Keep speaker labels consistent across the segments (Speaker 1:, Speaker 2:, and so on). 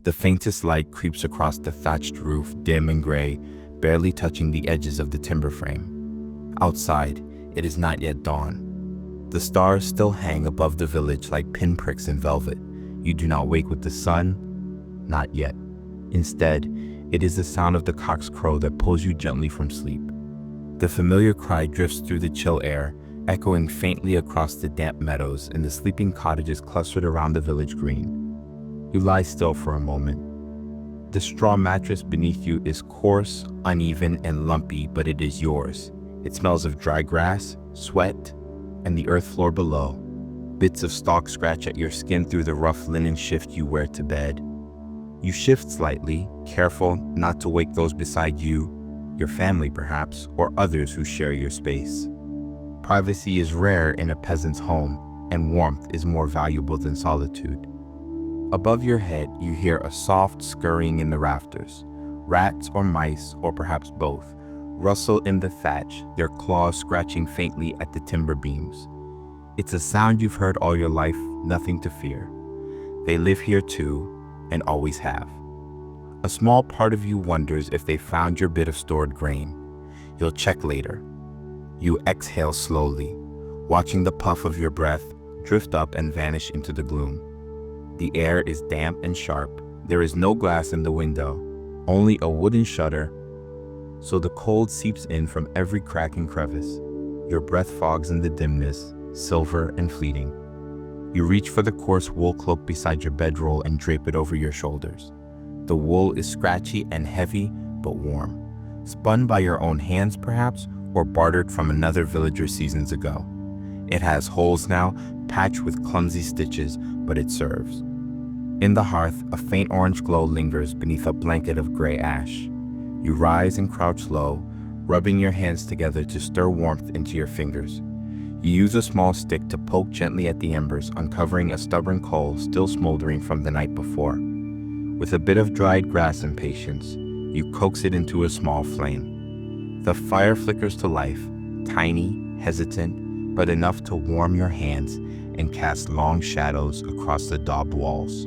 Speaker 1: The faintest light creeps across the thatched roof, dim and gray, barely touching the edges of the timber frame. Outside, it is not yet dawn. The stars still hang above the village like pinpricks in velvet. You do not wake with the sun, not yet. Instead, it is the sound of the cock's crow that pulls you gently from sleep. The familiar cry drifts through the chill air, echoing faintly across the damp meadows and the sleeping cottages clustered around the village green. You lie still for a moment. The straw mattress beneath you is coarse, uneven, and lumpy, but it is yours. It smells of dry grass, sweat, and the earth floor below. Bits of stalk scratch at your skin through the rough linen shift you wear to bed. You shift slightly, careful not to wake those beside you, your family perhaps, or others who share your space. Privacy is rare in a peasant's home, and warmth is more valuable than solitude. Above your head, you hear a soft scurrying in the rafters. Rats or mice, or perhaps both, rustle in the thatch, their claws scratching faintly at the timber beams. It's a sound you've heard all your life, nothing to fear. They live here too, and always have. A small part of you wonders if they found your bit of stored grain. You'll check later. You exhale slowly, watching the puff of your breath drift up and vanish into the gloom. The air is damp and sharp. There is no glass in the window, only a wooden shutter, so the cold seeps in from every crack and crevice. Your breath fogs in the dimness, silver and fleeting. You reach for the coarse wool cloak beside your bedroll and drape it over your shoulders. The wool is scratchy and heavy, but warm. Spun by your own hands, perhaps, or bartered from another villager seasons ago. It has holes now, patched with clumsy stitches, but it serves. In the hearth, a faint orange glow lingers beneath a blanket of gray ash. You rise and crouch low, rubbing your hands together to stir warmth into your fingers. You use a small stick to poke gently at the embers, uncovering a stubborn coal still smoldering from the night before. With a bit of dried grass and patience, you coax it into a small flame. The fire flickers to life, tiny, hesitant, but enough to warm your hands and cast long shadows across the daubed walls.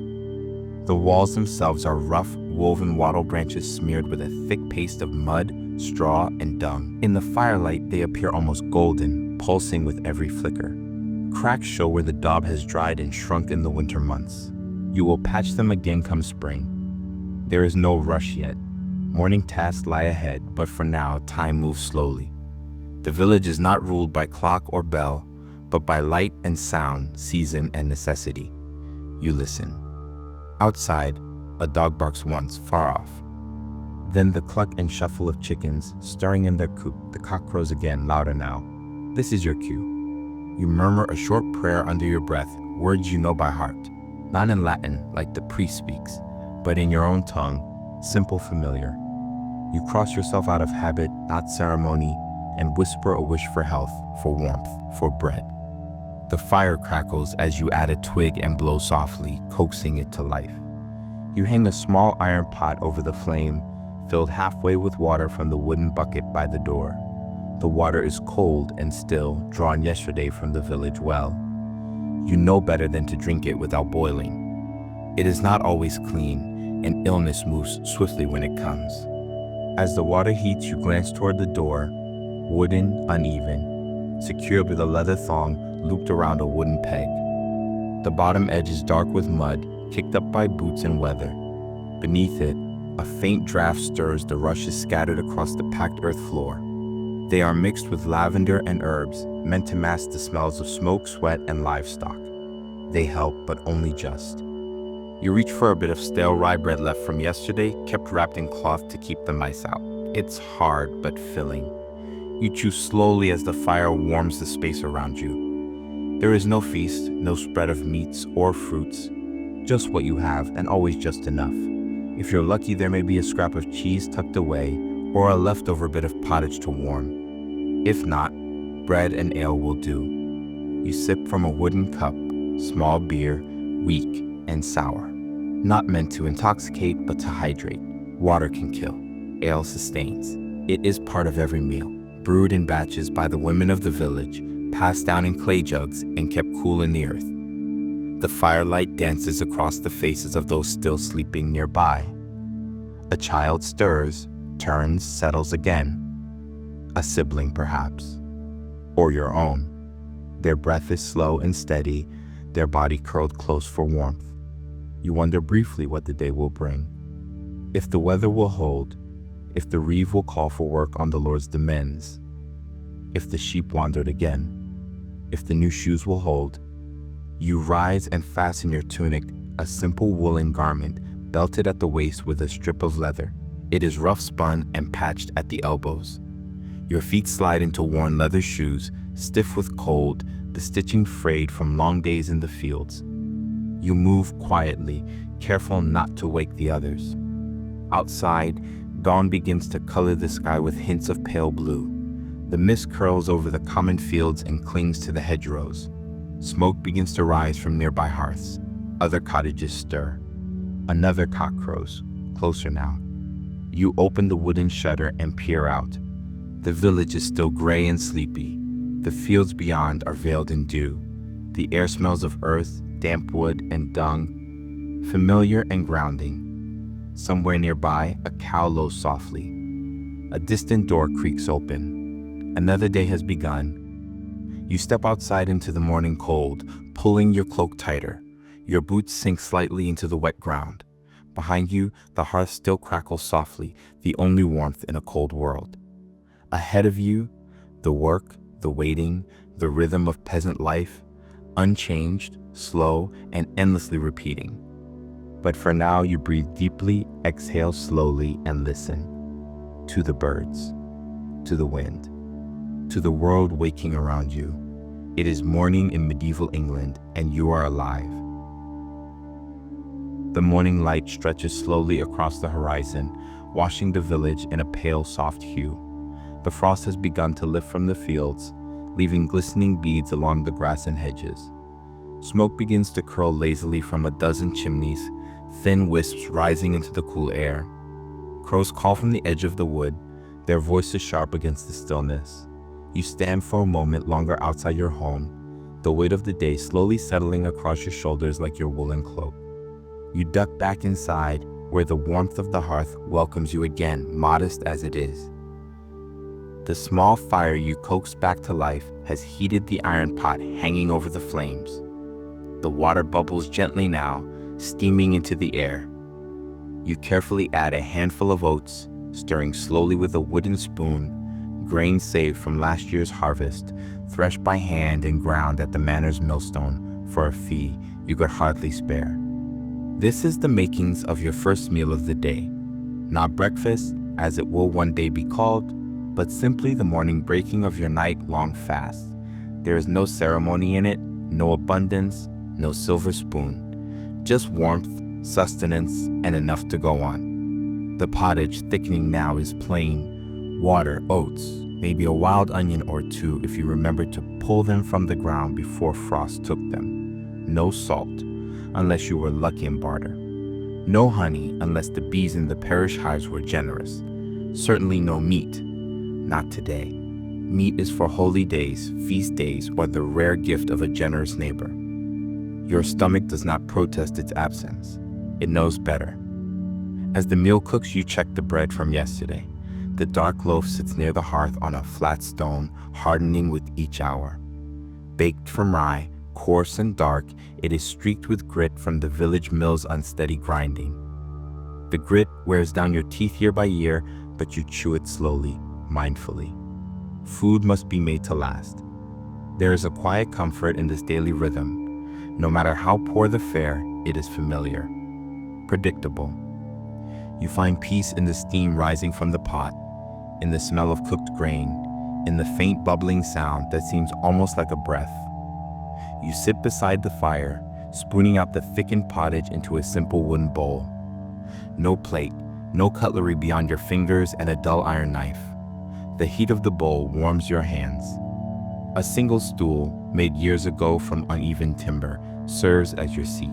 Speaker 1: The walls themselves are rough, woven wattle branches smeared with a thick paste of mud, straw, and dung. In the firelight, they appear almost golden, pulsing with every flicker. Cracks show where the daub has dried and shrunk in the winter months. You will patch them again come spring. There is no rush yet. Morning tasks lie ahead, but for now, time moves slowly. The village is not ruled by clock or bell, but by light and sound, season and necessity. You listen. Outside, a dog barks once, far off. Then the cluck and shuffle of chickens, stirring in their coop. The cock crows again, louder now. This is your cue. You murmur a short prayer under your breath, words you know by heart. Not in Latin, like the priest speaks, but in your own tongue, simple, familiar. You cross yourself out of habit, not ceremony, and whisper a wish for health, for warmth, for bread. The fire crackles as you add a twig and blow softly, coaxing it to life. You hang a small iron pot over the flame, filled halfway with water from the wooden bucket by the door. The water is cold and still, drawn yesterday from the village well. You know better than to drink it without boiling. It is not always clean, and illness moves swiftly when it comes. As the water heats, you glance toward the door, wooden, uneven, secured with a leather thong looped around a wooden peg. The bottom edge is dark with mud, kicked up by boots and weather. Beneath it, a faint draft stirs the rushes scattered across the packed earth floor. They are mixed with lavender and herbs, meant to mask the smells of smoke, sweat, and livestock. They help, but only just. You reach for a bit of stale rye bread left from yesterday, kept wrapped in cloth to keep the mice out. It's hard, but filling. You chew slowly as the fire warms the space around you. There is no feast, no spread of meats or fruits, just what you have, and always just enough. If you're lucky, there may be a scrap of cheese tucked away, or a leftover bit of pottage to warm. If not, bread and ale will do. You sip from a wooden cup, small beer, weak and sour. Not meant to intoxicate, but to hydrate. Water can kill. Ale sustains. It is part of every meal, brewed in batches by the women of the village, passed down in clay jugs and kept cool in the earth. The firelight dances across the faces of those still sleeping nearby. A child stirs, turns, settles again. A sibling, perhaps. Or your own. Their breath is slow and steady, their body curled close for warmth. You wonder briefly what the day will bring. If the weather will hold, if the reeve will call for work on the Lord's demesnes, if the sheep wandered again, if the new shoes will hold. You rise and fasten your tunic, a simple woolen garment, belted at the waist with a strip of leather. It is rough spun and patched at the elbows. Your feet slide into worn leather shoes, stiff with cold, the stitching frayed from long days in the fields. You move quietly, careful not to wake the others. Outside, dawn begins to color the sky with hints of pale blue. The mist curls over the common fields and clings to the hedgerows. Smoke begins to rise from nearby hearths. Other cottages stir. Another cock crows, closer now. You open the wooden shutter and peer out. The village is still gray and sleepy. The fields beyond are veiled in dew. The air smells of earth, damp wood, and dung, familiar and grounding. Somewhere nearby, a cow lows softly. A distant door creaks open. Another day has begun. You step outside into the morning cold, pulling your cloak tighter. Your boots sink slightly into the wet ground. Behind you, the hearth still crackles softly, the only warmth in a cold world. Ahead of you, the work, the waiting, the rhythm of peasant life, unchanged, slow, and endlessly repeating. But for now, you breathe deeply, exhale slowly, and listen. To the birds, to the wind, to the world waking around you. It is morning in medieval England, and you are alive. The morning light stretches slowly across the horizon, washing the village in a pale, soft hue. The frost has begun to lift from the fields, leaving glistening beads along the grass and hedges. Smoke begins to curl lazily from a dozen chimneys, thin wisps rising into the cool air. Crows call from the edge of the wood, their voices sharp against the stillness. You stand for a moment longer outside your home, the weight of the day slowly settling across your shoulders like your woolen cloak. You duck back inside, where the warmth of the hearth welcomes you again, modest as it is. The small fire you coaxed back to life has heated the iron pot hanging over the flames. The water bubbles gently now, steaming into the air. You carefully add a handful of oats, stirring slowly with a wooden spoon, grain saved from last year's harvest, threshed by hand and ground at the manor's millstone for a fee you could hardly spare. This is the makings of your first meal of the day. Not breakfast, as it will one day be called, but simply the morning breaking of your night-long fast. There is no ceremony in it, no abundance, no silver spoon. Just warmth, sustenance, and enough to go on. The pottage thickening now is plain, water, oats, maybe a wild onion or two if you remember to pull them from the ground before frost took them. No salt, unless you were lucky in barter. No honey, unless the bees in the parish hives were generous. Certainly no meat. Not today. Meat is for holy days, feast days, or the rare gift of a generous neighbor. Your stomach does not protest its absence. It knows better. As the meal cooks, you check the bread from yesterday. The dark loaf sits near the hearth on a flat stone, hardening with each hour. Baked from rye, coarse and dark, it is streaked with grit from the village mill's unsteady grinding. The grit wears down your teeth year by year, but you chew it slowly, mindfully. Food must be made to last. There is a quiet comfort in this daily rhythm. No matter how poor the fare, it is familiar, predictable. You find peace in the steam rising from the pot, in the smell of cooked grain, in the faint bubbling sound that seems almost like a breath. You sit beside the fire, spooning out the thickened pottage into a simple wooden bowl. No plate, no cutlery beyond your fingers, and a dull iron knife. The heat of the bowl warms your hands. A single stool, made years ago from uneven timber, serves as your seat.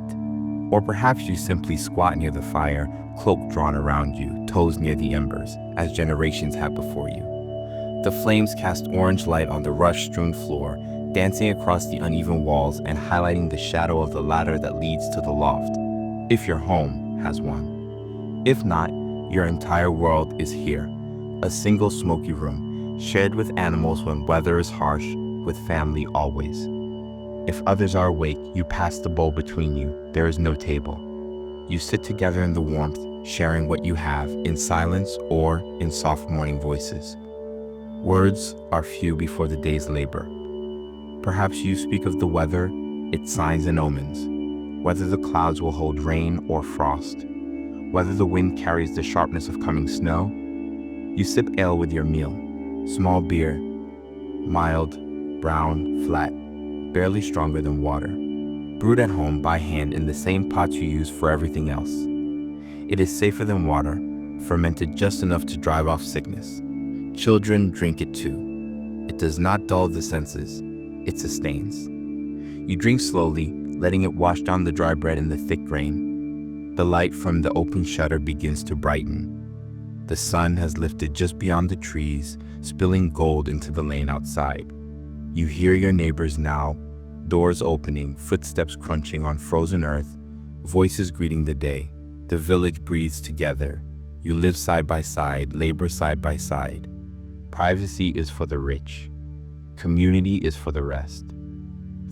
Speaker 1: Or perhaps you simply squat near the fire, cloak drawn around you, toes near the embers, as generations have before you. The flames cast orange light on the rush-strewn floor, dancing across the uneven walls and highlighting the shadow of the ladder that leads to the loft, if your home has one. If not, your entire world is here, a single smoky room, shared with animals when weather is harsh, with family always. If others are awake, you pass the bowl between you. There is no table. You sit together in the warmth, sharing what you have, in silence or in soft morning voices. Words are few before the day's labor. Perhaps you speak of the weather, its signs and omens, whether the clouds will hold rain or frost, whether the wind carries the sharpness of coming snow. You sip ale with your meal, small beer, mild, brown, flat, barely stronger than water, brewed at home by hand in the same pot you use for everything else. It is safer than water, fermented just enough to drive off sickness. Children drink it too. It does not dull the senses, it sustains. You drink slowly, letting it wash down the dry bread in the thick rain. The light from the open shutter begins to brighten. The sun has lifted just beyond the trees, spilling gold into the lane outside. You hear your neighbors now, doors opening, footsteps crunching on frozen earth, voices greeting the day. The village breathes together. You live side by side, labor side by side. Privacy is for the rich. Community is for the rest.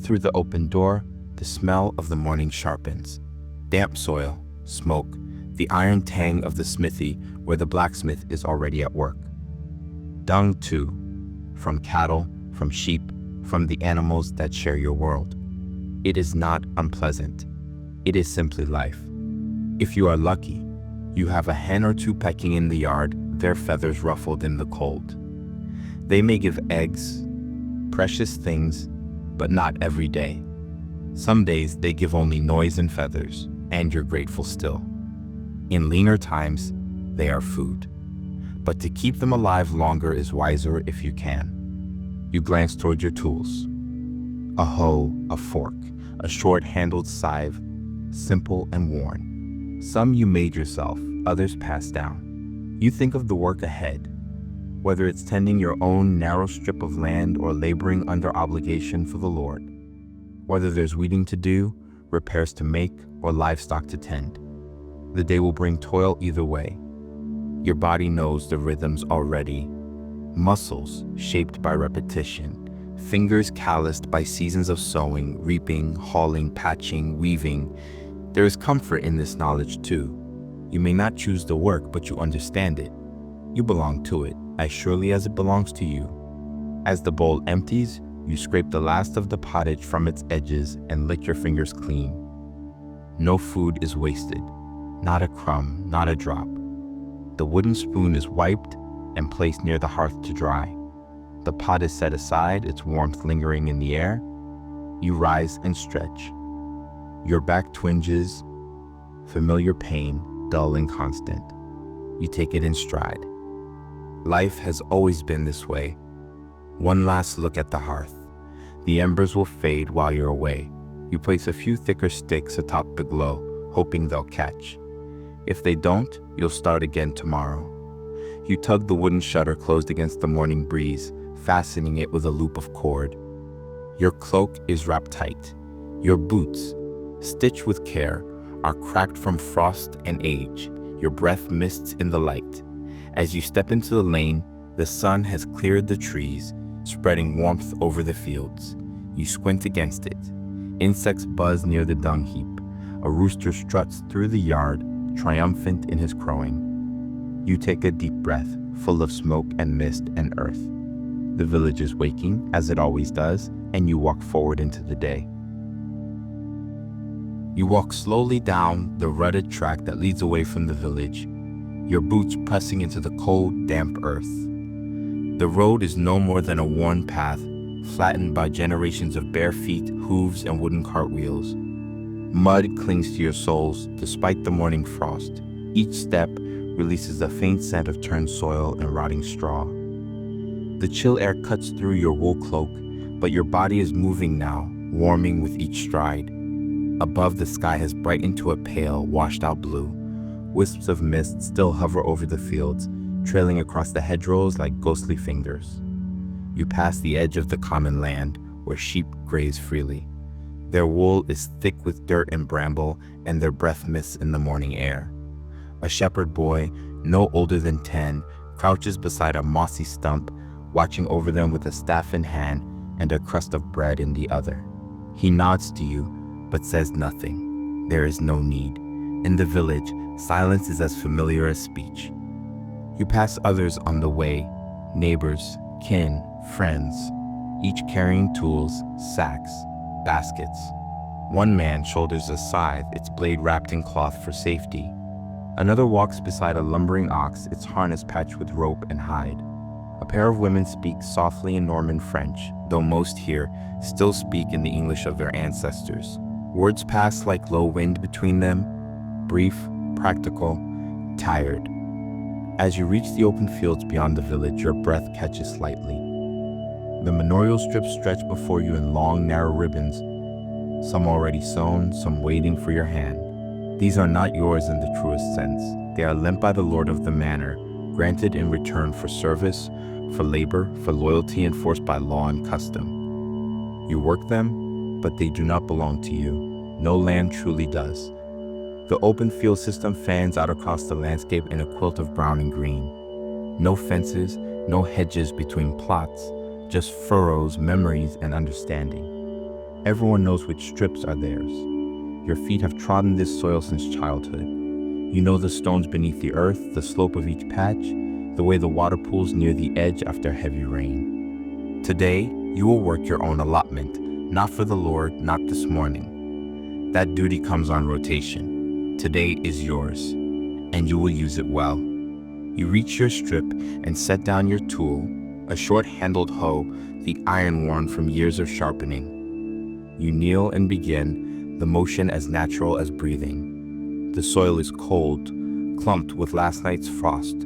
Speaker 1: Through the open door, the smell of the morning sharpens. Damp soil, smoke, the iron tang of the smithy where the blacksmith is already at work. Dung too, from cattle, from sheep, from the animals that share your world. It is not unpleasant. It is simply life. If you are lucky, you have a hen or two pecking in the yard, their feathers ruffled in the cold. They may give eggs, precious things, but not every day. Some days they give only noise and feathers, and you're grateful still. In leaner times, they are food. But to keep them alive longer is wiser if you can. You glance toward your tools. A hoe, a fork, a short-handled scythe, simple and worn. Some you made yourself, others passed down. You think of the work ahead, whether it's tending your own narrow strip of land or laboring under obligation for the Lord. Whether there's weeding to do, repairs to make, or livestock to tend. The day will bring toil either way. Your body knows the rhythms already. Muscles shaped by repetition, fingers calloused by seasons of sowing, reaping, hauling, patching, weaving. There is comfort in this knowledge too. You may not choose the work, but you understand it. You belong to it, as surely as it belongs to you. As the bowl empties, you scrape the last of the pottage from its edges and lick your fingers clean. No food is wasted, not a crumb, not a drop. The wooden spoon is wiped and placed near the hearth to dry. The pot is set aside, its warmth lingering in the air. You rise and stretch. Your back twinges, familiar pain, dull and constant. You take it in stride. Life has always been this way. One last look at the hearth. The embers will fade while you're away. You place a few thicker sticks atop the glow, hoping they'll catch. If they don't, you'll start again tomorrow. You tug the wooden shutter closed against the morning breeze, fastening it with a loop of cord. Your cloak is wrapped tight. Your boots, stitched with care, are cracked from frost and age. Your breath mists in the light. As you step into the lane, the sun has cleared the trees, spreading warmth over the fields. You squint against it. Insects buzz near the dung heap. A rooster struts through the yard, triumphant in his crowing. You take a deep breath, full of smoke and mist and earth. The village is waking, as it always does, and you walk forward into the day. You walk slowly down the rutted track that leads away from the village, your boots pressing into the cold, damp earth. The road is no more than a worn path, flattened by generations of bare feet, hooves, and wooden cartwheels. Mud clings to your soles despite the morning frost. Each step releases a faint scent of turned soil and rotting straw. The chill air cuts through your wool cloak, but your body is moving now, warming with each stride. Above, the sky has brightened to a pale, washed-out blue. Wisps of mist still hover over the fields, trailing across the hedgerows like ghostly fingers. You pass the edge of the common land, where sheep graze freely. Their wool is thick with dirt and bramble, and their breath mists in the morning air. A shepherd boy, no older than 10, crouches beside a mossy stump, watching over them with a staff in hand and a crust of bread in the other. He nods to you, but says nothing. There is no need. In the village, silence is as familiar as speech. You pass others on the way, neighbors, kin, friends, each carrying tools, sacks, baskets. One man shoulders a scythe, its blade wrapped in cloth for safety. Another walks beside a lumbering ox, its harness patched with rope and hide. A pair of women speak softly in Norman French, though most here still speak in the English of their ancestors. Words pass like low wind between them, brief, practical, tired. As you reach the open fields beyond the village, your breath catches slightly. The manorial strips stretch before you in long, narrow ribbons, some already sewn, some waiting for your hand. These are not yours in the truest sense. They are lent by the lord of the manor, granted in return for service, for labor, for loyalty enforced by law and custom. You work them, but they do not belong to you. No land truly does. The open field system fans out across the landscape in a quilt of brown and green. No fences, no hedges between plots, just furrows, memories, and understanding. Everyone knows which strips are theirs. Your feet have trodden this soil since childhood. You know the stones beneath the earth, the slope of each patch, the way the water pools near the edge after heavy rain. Today, you will work your own allotment, not for the Lord, not this morning. That duty comes on rotation. Today is yours, and you will use it well. You reach your strip and set down your tool, a short-handled hoe, the iron worn from years of sharpening. You kneel and begin, the motion as natural as breathing. The soil is cold, clumped with last night's frost,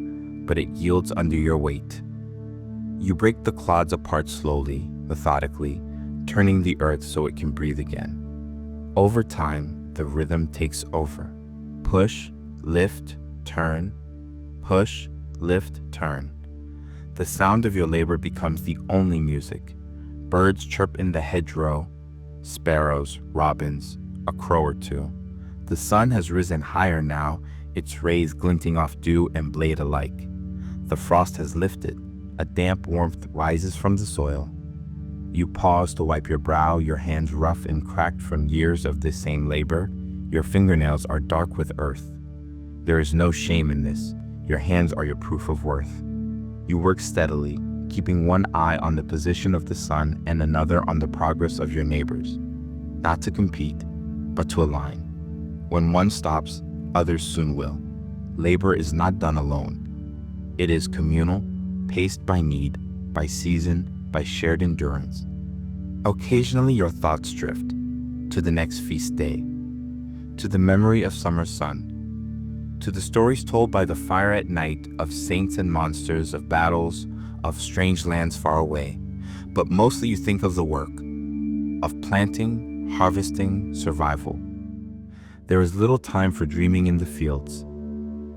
Speaker 1: but it yields under your weight. You break the clods apart slowly, methodically, turning the earth so it can breathe again. Over time, the rhythm takes over. Push, lift, turn. Push, lift, turn. The sound of your labor becomes the only music. Birds chirp in the hedgerow, sparrows, robins, a crow or two. The sun has risen higher now, its rays glinting off dew and blade alike. The frost has lifted. A damp warmth rises from the soil. You pause to wipe your brow, your hands rough and cracked from years of this same labor. Your fingernails are dark with earth. There is no shame in this. Your hands are your proof of worth. You work steadily, keeping one eye on the position of the sun and another on the progress of your neighbors. Not to compete, but to align. When one stops, others soon will. Labor is not done alone. It is communal, paced by need, by season, by shared endurance. Occasionally your thoughts drift to the next feast day, to the memory of summer sun, to the stories told by the fire at night of saints and monsters, of battles, of strange lands far away. But mostly you think of the work, of planting, harvesting, survival. There is little time for dreaming in the fields.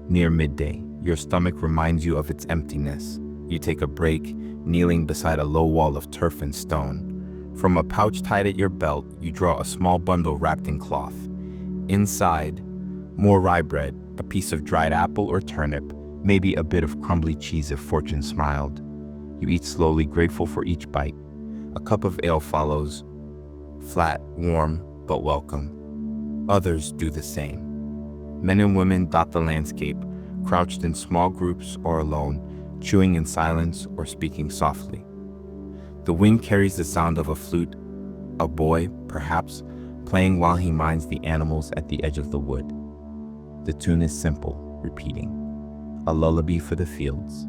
Speaker 1: Near midday, your stomach reminds you of its emptiness. You take a break, kneeling beside a low wall of turf and stone. From a pouch tied at your belt, you draw a small bundle wrapped in cloth. Inside, more rye bread, a piece of dried apple or turnip, maybe a bit of crumbly cheese if fortune smiled. You eat slowly, grateful for each bite. A cup of ale follows, flat, warm, but welcome. Others do the same. Men and women dot the landscape, crouched in small groups or alone, chewing in silence or speaking softly. The wind carries the sound of a flute, a boy, perhaps, playing while he minds the animals at the edge of the wood. The tune is simple, repeating, a lullaby for the fields.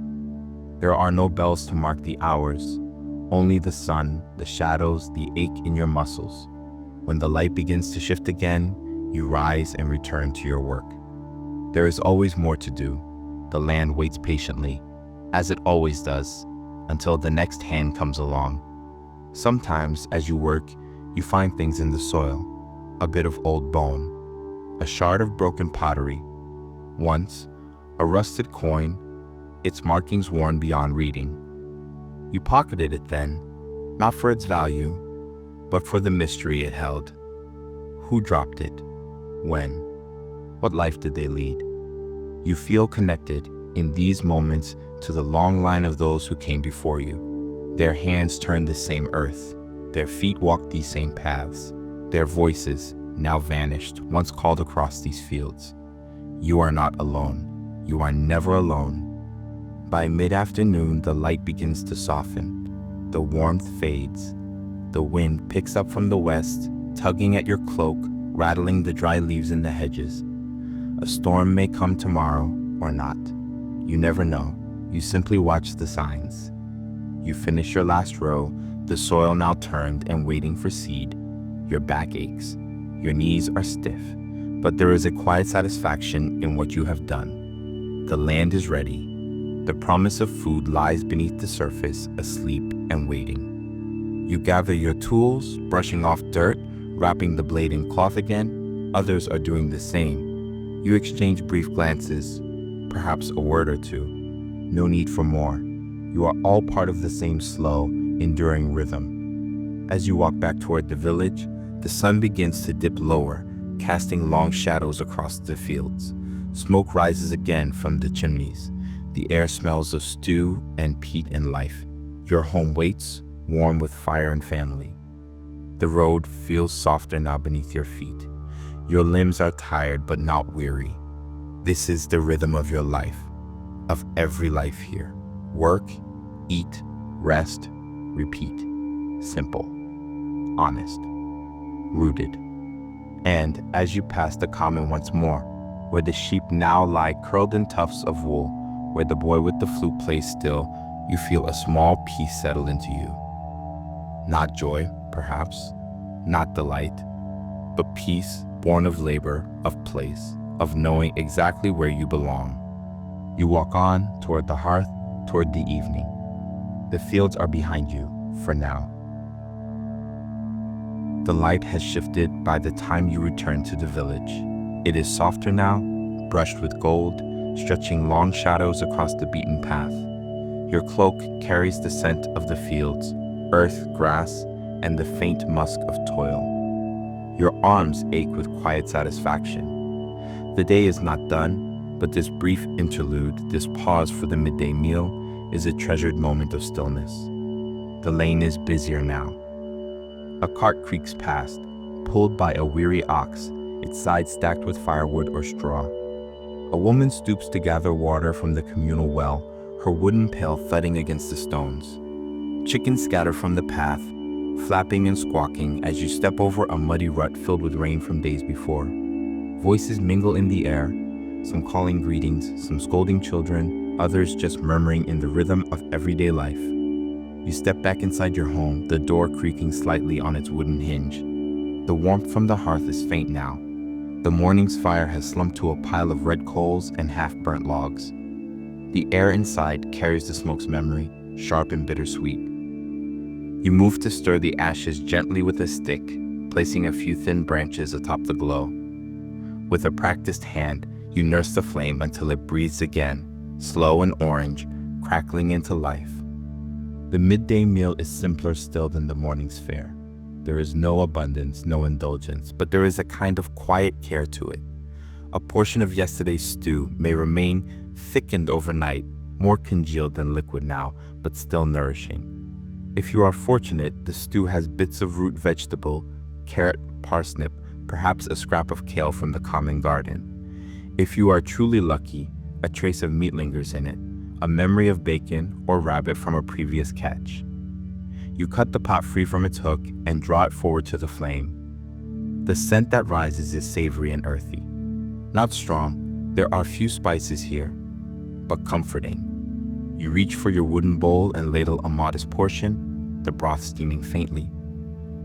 Speaker 1: There are no bells to mark the hours, only the sun, the shadows, the ache in your muscles. When the light begins to shift again, you rise and return to your work. There is always more to do. The land waits patiently, as it always does, until the next hand comes along. Sometimes, as you work, you find things in the soil, a bit of old bone, a shard of broken pottery. Once, a rusted coin, its markings worn beyond reading. You pocketed it then, not for its value, but for the mystery it held. Who dropped it? When? What life did they lead? You feel connected in these moments to the long line of those who came before you. Their hands turned the same earth. Their feet walked these same paths. Their voices, now vanished, once called across these fields. You are not alone. You are never alone. By mid-afternoon, the light begins to soften. The warmth fades. The wind picks up from the west, tugging at your cloak, rattling the dry leaves in the hedges. A storm may come tomorrow or not. You never know. You simply watch the signs. You finish your last row, the soil now turned and waiting for seed. Your back aches. Your knees are stiff. But there is a quiet satisfaction in what you have done. The land is ready. The promise of food lies beneath the surface, asleep and waiting. You gather your tools, brushing off dirt, wrapping the blade in cloth again. Others are doing the same. You exchange brief glances, perhaps a word or two. No need for more. You are all part of the same slow, enduring rhythm. As you walk back toward the village, the sun begins to dip lower, casting long shadows across the fields. Smoke rises again from the chimneys. The air smells of stew and peat and life. Your home waits, warm with fire and family. The road feels softer now beneath your feet. Your limbs are tired but not weary. This is the rhythm of your life, of every life here. Work, eat, rest, repeat. Simple, honest, rooted. And as you pass the common once more, where the sheep now lie curled in tufts of wool, where the boy with the flute plays still, you feel a small peace settle into you. Not joy, perhaps, not delight, but peace born of labor, of place, of knowing exactly where you belong. You walk on toward the hearth, toward the evening. The fields are behind you, for now. The light has shifted by the time you return to the village. It is softer now, brushed with gold, stretching long shadows across the beaten path. Your cloak carries the scent of the fields, earth, grass, and the faint musk of toil. Your arms ache with quiet satisfaction. The day is not done, but this brief interlude, this pause for the midday meal, is a treasured moment of stillness. The lane is busier now. A cart creaks past, pulled by a weary ox, its sides stacked with firewood or straw. A woman stoops to gather water from the communal well, her wooden pail thudding against the stones. Chickens scatter from the path, flapping and squawking as you step over a muddy rut filled with rain from days before. Voices mingle in the air, some calling greetings, some scolding children, others just murmuring in the rhythm of everyday life. You step back inside your home, the door creaking slightly on its wooden hinge. The warmth from the hearth is faint now. The morning's fire has slumped to a pile of red coals and half-burnt logs. The air inside carries the smoke's memory, sharp and bittersweet. You move to stir the ashes gently with a stick, placing a few thin branches atop the glow. With a practiced hand, you nurse the flame until it breathes again, slow and orange, crackling into life. The midday meal is simpler still than the morning's fare. There is no abundance, no indulgence, but there is a kind of quiet care to it. A portion of yesterday's stew may remain thickened overnight, more congealed than liquid now, but still nourishing. If you are fortunate, the stew has bits of root vegetable, carrot, parsnip, perhaps a scrap of kale from the common garden. If you are truly lucky, a trace of meat lingers in it, a memory of bacon or rabbit from a previous catch. You cut the pot free from its hook and draw it forward to the flame. The scent that rises is savory and earthy. Not strong, there are few spices here, but comforting. You reach for your wooden bowl and ladle a modest portion, the broth steaming faintly.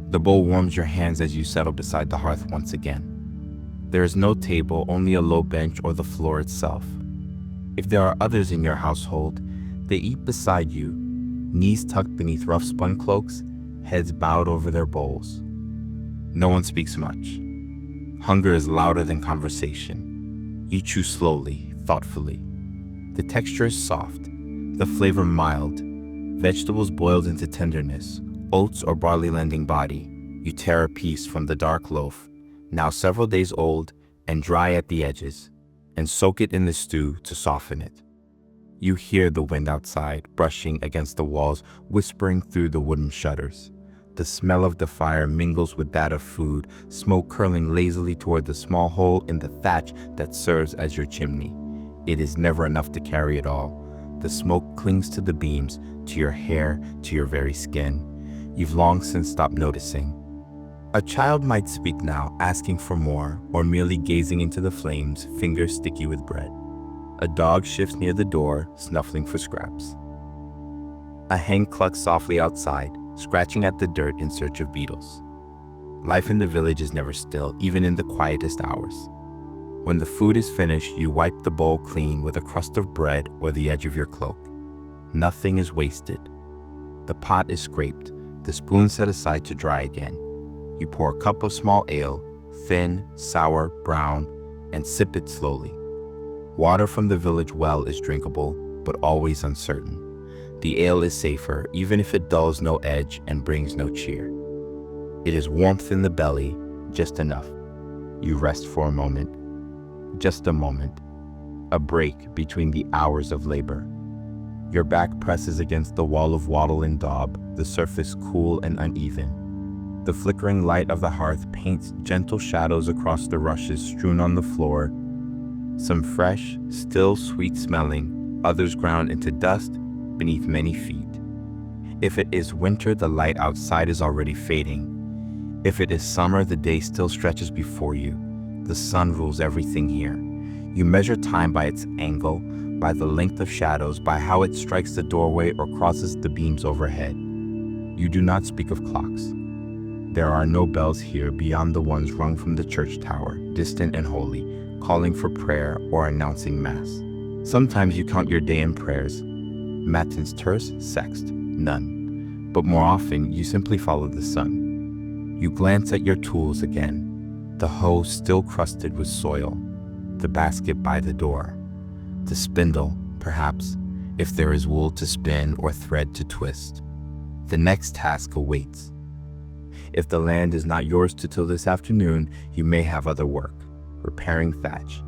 Speaker 1: The bowl warms your hands as you settle beside the hearth once again. There is no table, only a low bench or the floor itself. If there are others in your household, they eat beside you, knees tucked beneath rough spun cloaks, heads bowed over their bowls. No one speaks much. Hunger is louder than conversation. You chew slowly, thoughtfully. The texture is soft, the flavor mild, vegetables boiled into tenderness, oats or barley lending body, You tear a piece from the dark loaf, now several days old and dry at the edges, and soak it in the stew to soften it. You hear the wind outside, brushing against the walls, whispering through the wooden shutters. The smell of the fire mingles with that of food, smoke curling lazily toward the small hole in the thatch that serves as your chimney. It is never enough to carry it all. The smoke clings to the beams, to your hair, to your very skin. You've long since stopped noticing. A child might speak now, asking for more, or merely gazing into the flames, fingers sticky with bread. A dog shifts near the door, snuffling for scraps. A hen clucks softly outside, scratching at the dirt in search of beetles. Life in the village is never still, even in the quietest hours. When the food is finished, you wipe the bowl clean with a crust of bread or the edge of your cloak. Nothing is wasted. The pot is scraped, the spoon set aside to dry again. You pour a cup of small ale, thin, sour, brown, and sip it slowly. Water from the village well is drinkable, but always uncertain. The ale is safer, even if it dulls no edge and brings no cheer. It is warmth in the belly, just enough. You rest for a moment, just a moment, a break between the hours of labor. Your back presses against the wall of wattle and daub, the surface cool and uneven. The flickering light of the hearth paints gentle shadows across the rushes strewn on the floor, some fresh, still sweet-smelling, others ground into dust beneath many feet. If it is winter, the light outside is already fading. If it is summer, the day still stretches before you. The sun rules everything here. You measure time by its angle, by the length of shadows, by how it strikes the doorway or crosses the beams overhead. You do not speak of clocks. There are no bells here beyond the ones rung from the church tower, distant and holy, calling for prayer or announcing mass. Sometimes you count your day in prayers. Matins terse, sext, none. But more often, you simply follow the sun. You glance at your tools again, the hoe still crusted with soil, the basket by the door, the spindle, perhaps, if there is wool to spin or thread to twist. The next task awaits. If the land is not yours to till this afternoon, you may have other work, repairing thatch,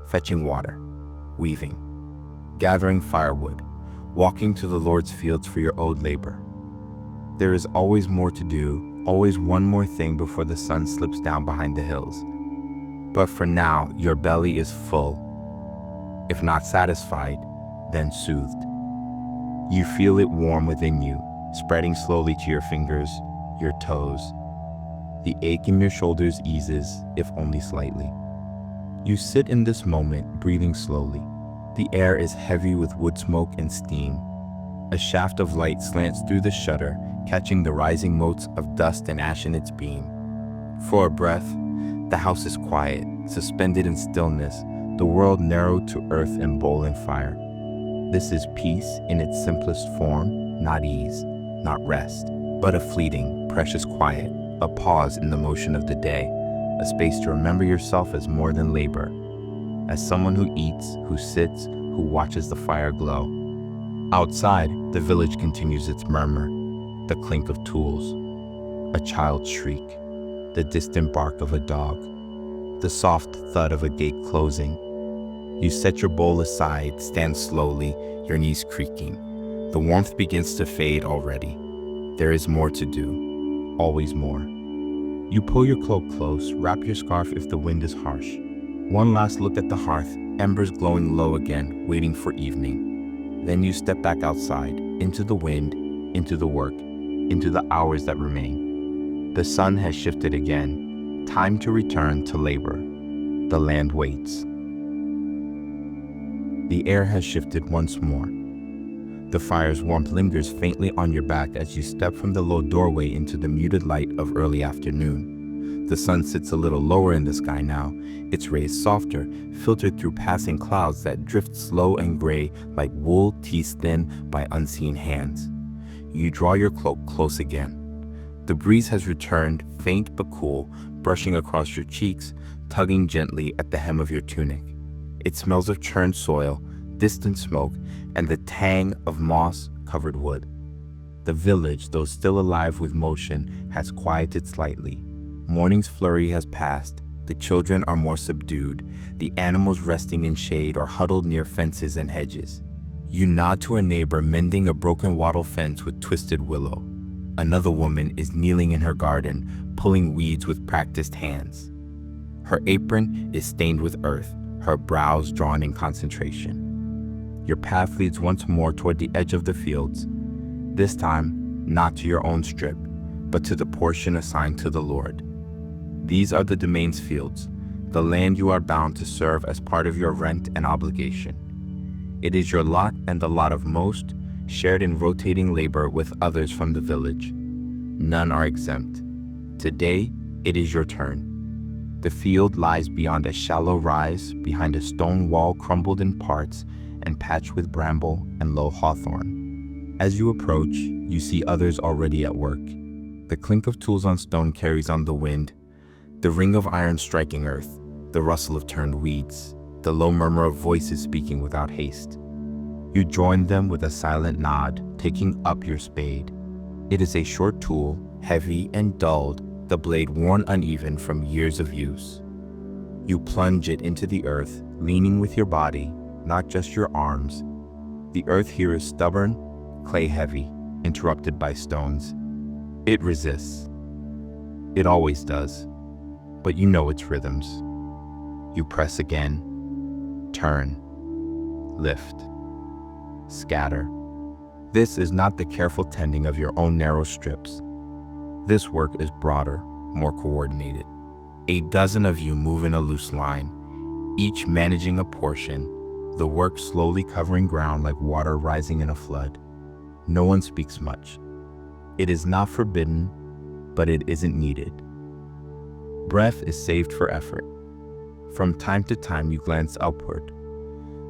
Speaker 1: fetching water, weaving, gathering firewood, walking to the Lord's fields for your owed labor. There is always more to do, always one more thing before the sun slips down behind the hills. But for now, your belly is full. If not satisfied, then soothed. You feel it warm within you, spreading slowly to your fingers, your toes. The ache in your shoulders eases, if only slightly. You sit in this moment, breathing slowly. The air is heavy with wood smoke and steam. A shaft of light slants through the shutter, catching the rising motes of dust and ash in its beam. For a breath, the house is quiet, suspended in stillness, the world narrowed to earth and bowl and fire. This is peace in its simplest form, not ease, not rest, but a fleeting, precious quiet, a pause in the motion of the day, a space to remember yourself as more than labor, as someone who eats, who sits, who watches the fire glow. Outside, the village continues its murmur, the clink of tools, a child's shriek, the distant bark of a dog, the soft thud of a gate closing. You set your bowl aside, stand slowly, your knees creaking. The warmth begins to fade already. There is more to do, always more. You pull your cloak close, wrap your scarf if the wind is harsh. One last look at the hearth, embers glowing low again, waiting for evening. Then you step back outside, into the wind, into the work, into the hours that remain. The sun has shifted again. Time to return to labor. The land waits. The air has shifted once more. The fire's warmth lingers faintly on your back as you step from the low doorway into the muted light of early afternoon. The sun sits a little lower in the sky now, its rays softer, filtered through passing clouds that drift slow and gray like wool teased thin by unseen hands. You draw your cloak close again. The breeze has returned, faint but cool, brushing across your cheeks, tugging gently at the hem of your tunic. It smells of churned soil, distant smoke, and the tang of moss-covered wood. The village, though still alive with motion, has quieted slightly. Morning's flurry has passed. The children are more subdued, the animals resting in shade or huddled near fences and hedges. You nod to a neighbor mending a broken wattle fence with twisted willow. Another woman is kneeling in her garden, pulling weeds with practiced hands. Her apron is stained with earth, her brows drawn in concentration. Your path leads once more toward the edge of the fields, this time not to your own strip, but to the portion assigned to the Lord. These are the domain's fields, the land you are bound to serve as part of your rent and obligation. It is your lot and the lot of most, shared in rotating labor with others from the village. None are exempt. Today, it is your turn. The field lies beyond a shallow rise, behind a stone wall crumbled in parts and patched with bramble and low hawthorn. As you approach, you see others already at work. The clink of tools on stone carries on the wind, the ring of iron striking earth, the rustle of turned weeds, the low murmur of voices speaking without haste. You join them with a silent nod, taking up your spade. It is a short tool, heavy and dulled, the blade worn uneven from years of use. You plunge it into the earth, leaning with your body, not just your arms. The earth here is stubborn, clay-heavy, interrupted by stones. It resists. It always does. But you know its rhythms. You press again, turn, lift, scatter. This is not the careful tending of your own narrow strips. This work is broader, more coordinated. A dozen of you move in a loose line, each managing a portion, the work slowly covering ground like water rising in a flood. No one speaks much. It is not forbidden, but it isn't needed. Breath is saved for effort. From time to time you glance upward.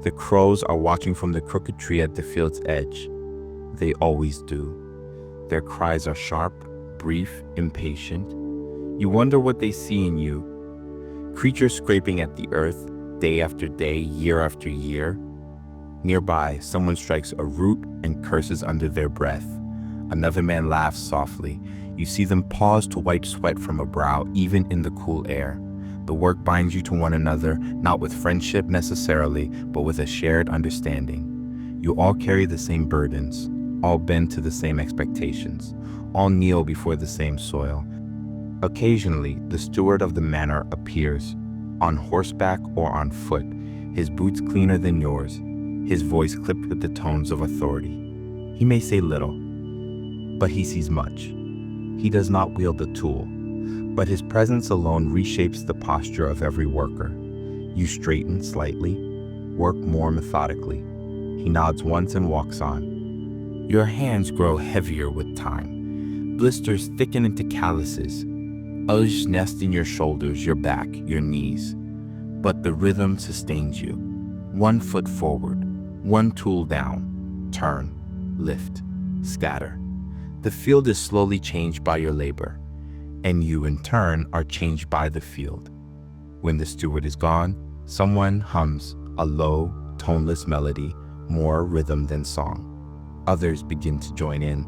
Speaker 1: The crows are watching from the crooked tree at the field's edge. They always do. Their cries are sharp, brief, impatient. You wonder what they see in you. Creatures scraping at the earth, day after day, year after year. Nearby, someone strikes a root and curses under their breath. Another man laughs softly. You see them pause to wipe sweat from a brow, even in the cool air. The work binds you to one another, not with friendship necessarily, but with a shared understanding. You all carry the same burdens, all bend to the same expectations, all kneel before the same soil. Occasionally, the steward of the manor appears, on horseback or on foot, his boots cleaner than yours, his voice clipped with the tones of authority. He may say little, but he sees much. He does not wield the tool, but his presence alone reshapes the posture of every worker. You straighten slightly, work more methodically. He nods once and walks on. Your hands grow heavier with time. Blisters thicken into calluses. Others nest in your shoulders, your back, your knees. But the rhythm sustains you. One foot forward, one tool down, turn, lift, scatter. The field is slowly changed by your labor, and you in turn are changed by the field. When the steward is gone, someone hums a low, toneless melody, more rhythm than song. Others begin to join in.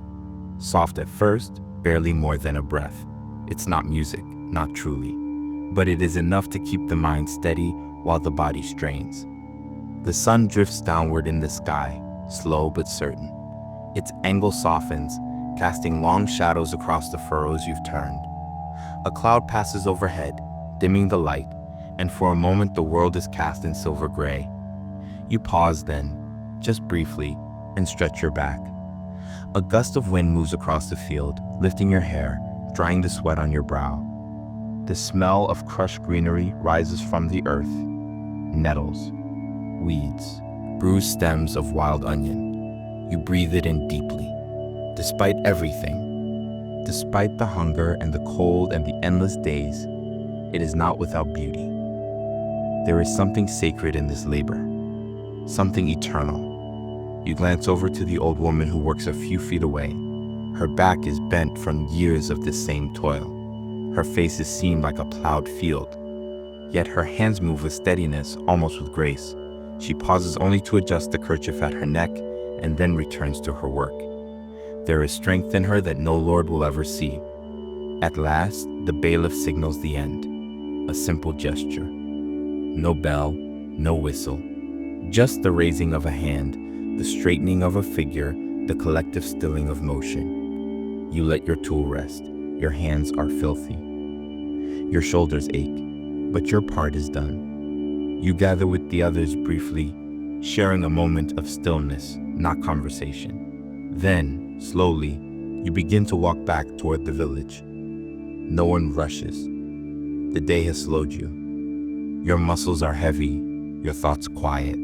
Speaker 1: Soft at first, barely more than a breath. It's not music, not truly, but it is enough to keep the mind steady while the body strains. The sun drifts downward in the sky, slow but certain. Its angle softens, casting long shadows across the furrows you've turned. A cloud passes overhead, dimming the light, and for a moment the world is cast in silver gray. You pause then, just briefly, and stretch your back. A gust of wind moves across the field, lifting your hair, drying the sweat on your brow. The smell of crushed greenery rises from the earth. Nettles, weeds, bruised stems of wild onion. You breathe it in deeply. Despite everything, despite the hunger and the cold and the endless days, it is not without beauty. There is something sacred in this labor, something eternal. You glance over to the old woman who works a few feet away. Her back is bent from years of this same toil. Her face is seamed like a plowed field. Yet her hands move with steadiness, almost with grace. She pauses only to adjust the kerchief at her neck and then returns to her work. There is strength in her that no lord will ever see. At last, the bailiff signals the end. A simple gesture. No bell, no whistle. Just the raising of a hand, the straightening of a figure, the collective stilling of motion. You let your tool rest. Your hands are filthy. Your shoulders ache, but your part is done. You gather with the others briefly, sharing a moment of stillness, not conversation. Then, slowly, you begin to walk back toward the village. No one rushes. The day has slowed you. Your muscles are heavy, your thoughts quiet.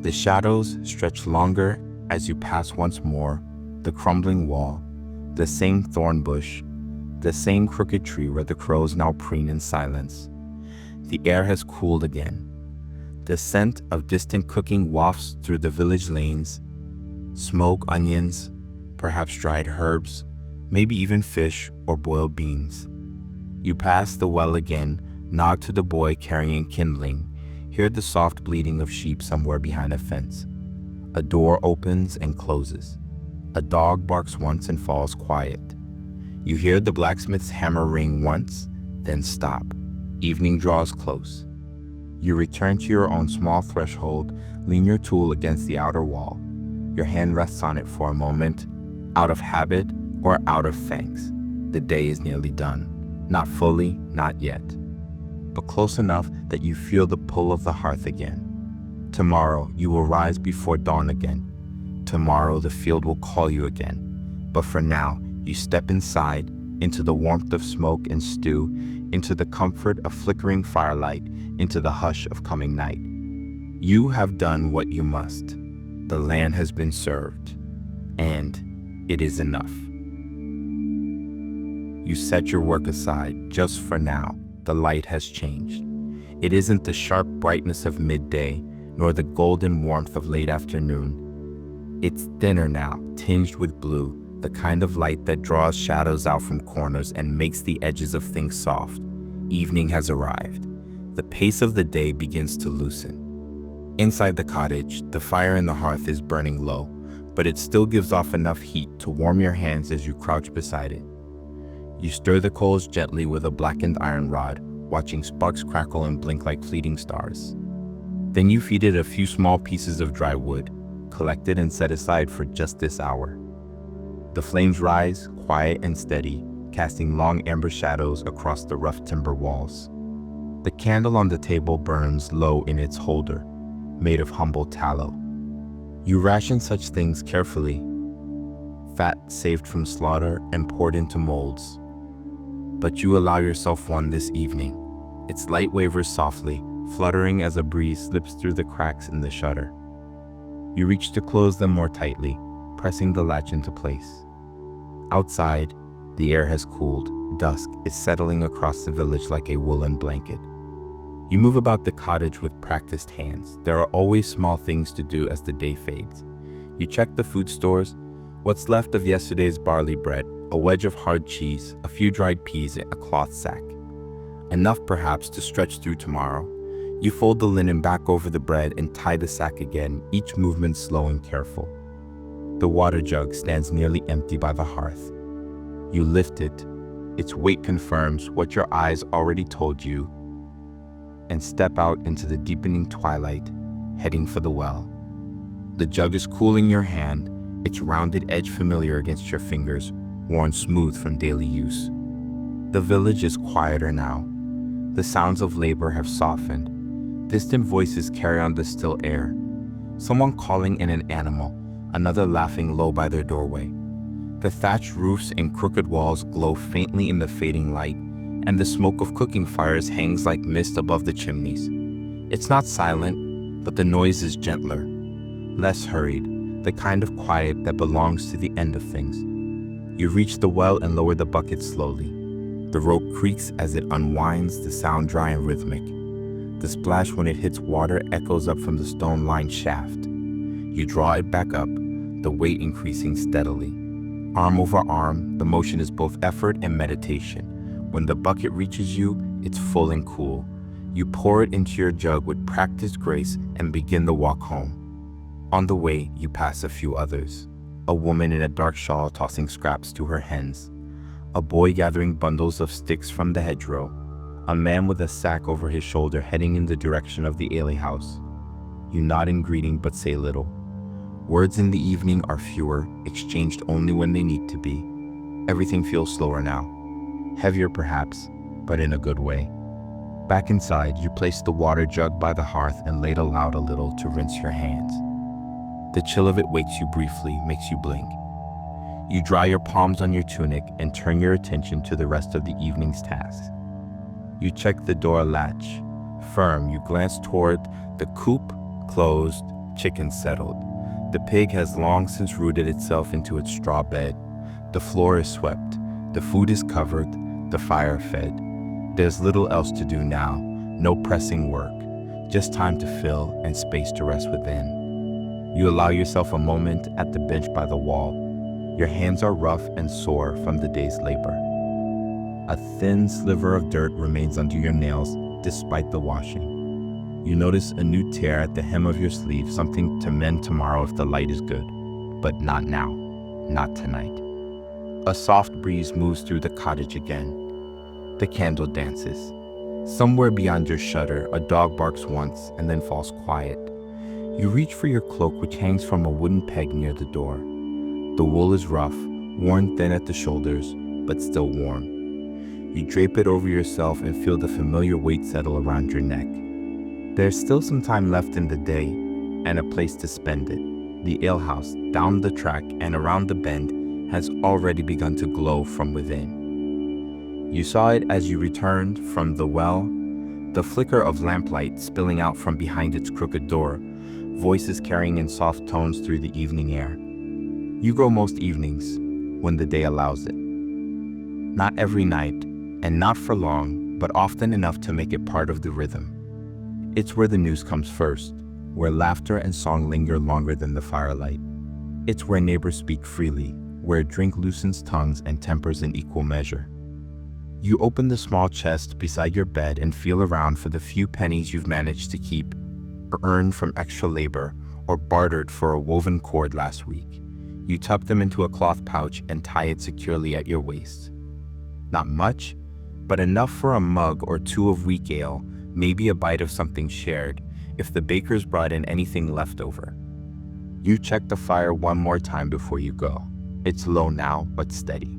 Speaker 1: The shadows stretch longer as you pass once more the crumbling wall, the same thorn bush, the same crooked tree where the crows now preen in silence. The air has cooled again. The scent of distant cooking wafts through the village lanes. Smoke, onions, perhaps dried herbs, maybe even fish or boiled beans. You pass the well again, nod to the boy carrying kindling, hear the soft bleating of sheep somewhere behind a fence. A door opens and closes. A dog barks once and falls quiet. You hear the blacksmith's hammer ring once, then stop. Evening draws close. You return to your own small threshold, lean your tool against the outer wall. Your hand rests on it for a moment, out of habit or out of thanks. The day is nearly done. Not fully, not yet, but close enough that you feel the pull of the hearth again. Tomorrow you will rise before dawn again. Tomorrow the field will call you again. But for now, you step inside, into the warmth of smoke and stew, into the comfort of flickering firelight, into the hush of coming night. You have done what you must. The land has been served, and it is enough. You set your work aside just for now. The light has changed. It isn't the sharp brightness of midday, nor the golden warmth of late afternoon. It's thinner now, tinged with blue, the kind of light that draws shadows out from corners and makes the edges of things soft. Evening has arrived. The pace of the day begins to loosen. Inside the cottage, the fire in the hearth is burning low, but it still gives off enough heat to warm your hands as you crouch beside it. You stir the coals gently with a blackened iron rod, watching sparks crackle and blink like fleeting stars. Then you feed it a few small pieces of dry wood, collected and set aside for just this hour. The flames rise, quiet and steady, casting long amber shadows across the rough timber walls. The candle on the table burns low in its holder, made of humble tallow. You ration such things carefully, fat saved from slaughter and poured into molds. But you allow yourself one this evening. Its light wavers softly, fluttering as a breeze slips through the cracks in the shutter. You reach to close them more tightly, pressing the latch into place. Outside, the air has cooled. Dusk is settling across the village like a woolen blanket. You move about the cottage with practiced hands. There are always small things to do as the day fades. You check the food stores, what's left of yesterday's barley bread, a wedge of hard cheese, a few dried peas, and a cloth sack. Enough perhaps to stretch through tomorrow. You fold the linen back over the bread and tie the sack again, each movement slow and careful. The water jug stands nearly empty by the hearth. You lift it. Its weight confirms what your eyes already told you, and step out into the deepening twilight, heading for the well. The jug is cooling your hand, its rounded edge familiar against your fingers, worn smooth from daily use. The village is quieter now. The sounds of labor have softened. Distant voices carry on the still air. Someone calling in an animal, another laughing low by their doorway. The thatched roofs and crooked walls glow faintly in the fading light, and the smoke of cooking fires hangs like mist above the chimneys. It's not silent, but the noise is gentler, less hurried, the kind of quiet that belongs to the end of things. You reach the well and lower the bucket slowly. The rope creaks as it unwinds, the sound dry and rhythmic. The splash when it hits water echoes up from the stone-lined shaft. You draw it back up, the weight increasing steadily. Arm over arm, the motion is both effort and meditation. When the bucket reaches you, it's full and cool. You pour it into your jug with practiced grace and begin the walk home. On the way, you pass a few others. A woman in a dark shawl tossing scraps to her hens. A boy gathering bundles of sticks from the hedgerow. A man with a sack over his shoulder heading in the direction of the alehouse. You nod in greeting but say little. Words in the evening are fewer, exchanged only when they need to be. Everything feels slower now. Heavier perhaps, but in a good way. Back inside, you place the water jug by the hearth and ladle out a little to rinse your hands. The chill of it wakes you briefly, makes you blink. You dry your palms on your tunic and turn your attention to the rest of the evening's tasks. You check the door latch. Firm, you glance toward the coop, closed, chicken settled. The pig has long since rooted itself into its straw bed. The floor is swept. The food is covered. The fire fed. There's little else to do now. No pressing work. Just time to fill and space to rest within. You allow yourself a moment at the bench by the wall. Your hands are rough and sore from the day's labor. A thin sliver of dirt remains under your nails despite the washing. You notice a new tear at the hem of your sleeve, something to mend tomorrow if the light is good. But not now, not tonight. A soft breeze moves through the cottage again. The candle dances. Somewhere beyond your shutter, a dog barks once and then falls quiet. You reach for your cloak, which hangs from a wooden peg near the door. The wool is rough, worn thin at the shoulders, but still warm. You drape it over yourself and feel the familiar weight settle around your neck. There's still some time left in the day, and a place to spend it. The alehouse, down the track and around the bend, has already begun to glow from within. You saw it as you returned from the well, the flicker of lamplight spilling out from behind its crooked door, voices carrying in soft tones through the evening air. You grow most evenings, when the day allows it. Not every night, and not for long, but often enough to make it part of the rhythm. It's where the news comes first, where laughter and song linger longer than the firelight. It's where neighbors speak freely, where drink loosens tongues and tempers in equal measure. You open the small chest beside your bed and feel around for the few pennies you've managed to keep, earned from extra labor, or bartered for a woven cord last week. You tuck them into a cloth pouch and tie it securely at your waist. Not much, but enough for a mug or two of weak ale, maybe a bite of something shared, if the bakers brought in anything left over. You check the fire one more time before you go. It's low now, but steady.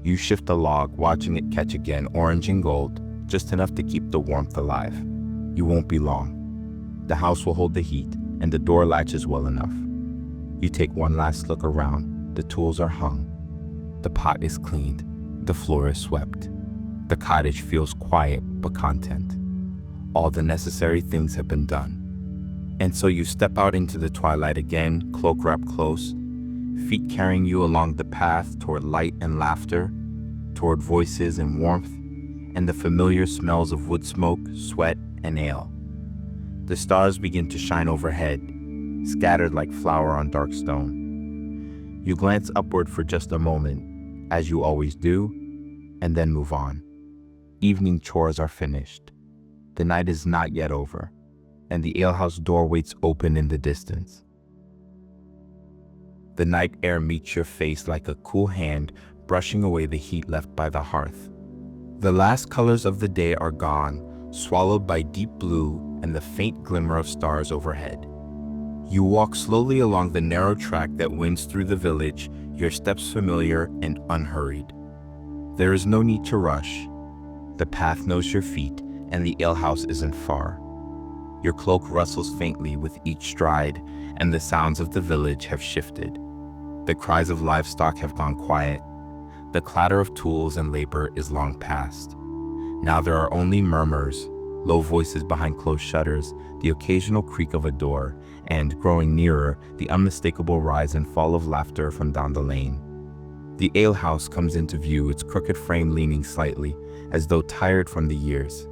Speaker 1: You shift the log, watching it catch again, orange and gold, just enough to keep the warmth alive. You won't be long. The house will hold the heat, and the door latches well enough. You take one last look around. The tools are hung. The pot is cleaned. The floor is swept. The cottage feels quiet but content. All the necessary things have been done. And so you step out into the twilight again, cloak wrapped close, feet carrying you along the path toward light and laughter, toward voices and warmth, and the familiar smells of wood smoke, sweat, and ale. The stars begin to shine overhead, scattered like flour on dark stone. You glance upward for just a moment, as you always do, and then move on. Evening chores are finished. The night is not yet over, and the alehouse door waits open in the distance. The night air meets your face like a cool hand brushing away the heat left by the hearth. The last colors of the day are gone, swallowed by deep blue and the faint glimmer of stars overhead. You walk slowly along the narrow track that winds through the village, your steps familiar and unhurried. There is no need to rush. The path knows your feet, and the alehouse isn't far. Your cloak rustles faintly with each stride, and the sounds of the village have shifted. The cries of livestock have gone quiet. The clatter of tools and labor is long past. Now there are only murmurs, low voices behind closed shutters, the occasional creak of a door, and, growing nearer, the unmistakable rise and fall of laughter from down the lane. The alehouse comes into view, its crooked frame leaning slightly, as though tired from the years.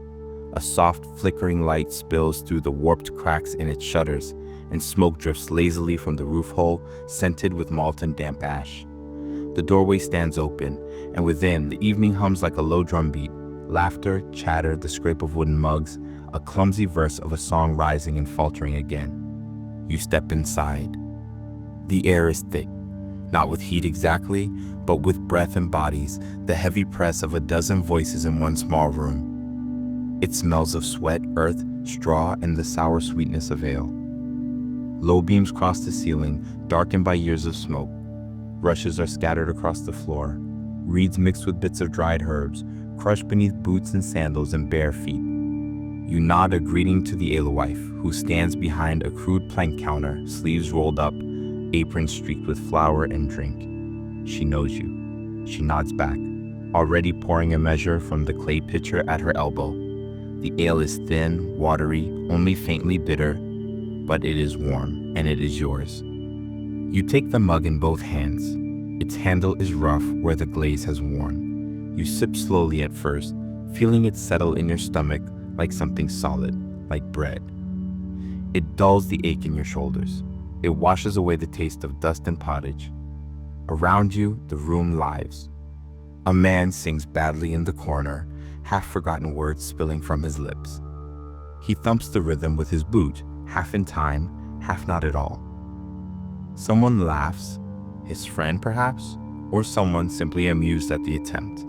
Speaker 1: A soft, flickering light spills through the warped cracks in its shutters, and smoke drifts lazily from the roof hole, scented with malt and damp ash. The doorway stands open, and within, the evening hums like a low drumbeat. Laughter, chatter, the scrape of wooden mugs, a clumsy verse of a song rising and faltering again. You step inside. The air is thick. Not with heat exactly, but with breath and bodies, the heavy press of a dozen voices in one small room. It smells of sweat, earth, straw, and the sour sweetness of ale. Low beams cross the ceiling, darkened by years of smoke. Rushes are scattered across the floor, reeds mixed with bits of dried herbs, crushed beneath boots and sandals and bare feet. You nod a greeting to the alewife, who stands behind a crude plank counter, sleeves rolled up, apron streaked with flour and drink. She knows you. She nods back, already pouring a measure from the clay pitcher at her elbow. The ale is thin, watery, only faintly bitter, but it is warm, and it is yours. You take the mug in both hands. Its handle is rough where the glaze has worn. You sip slowly at first, feeling it settle in your stomach like something solid, like bread. It dulls the ache in your shoulders. It washes away the taste of dust and pottage. Around you, the room lives. A man sings badly in the corner, half-forgotten words spilling from his lips. He thumps the rhythm with his boot, half in time, half not at all. Someone laughs, his friend perhaps, or someone simply amused at the attempt.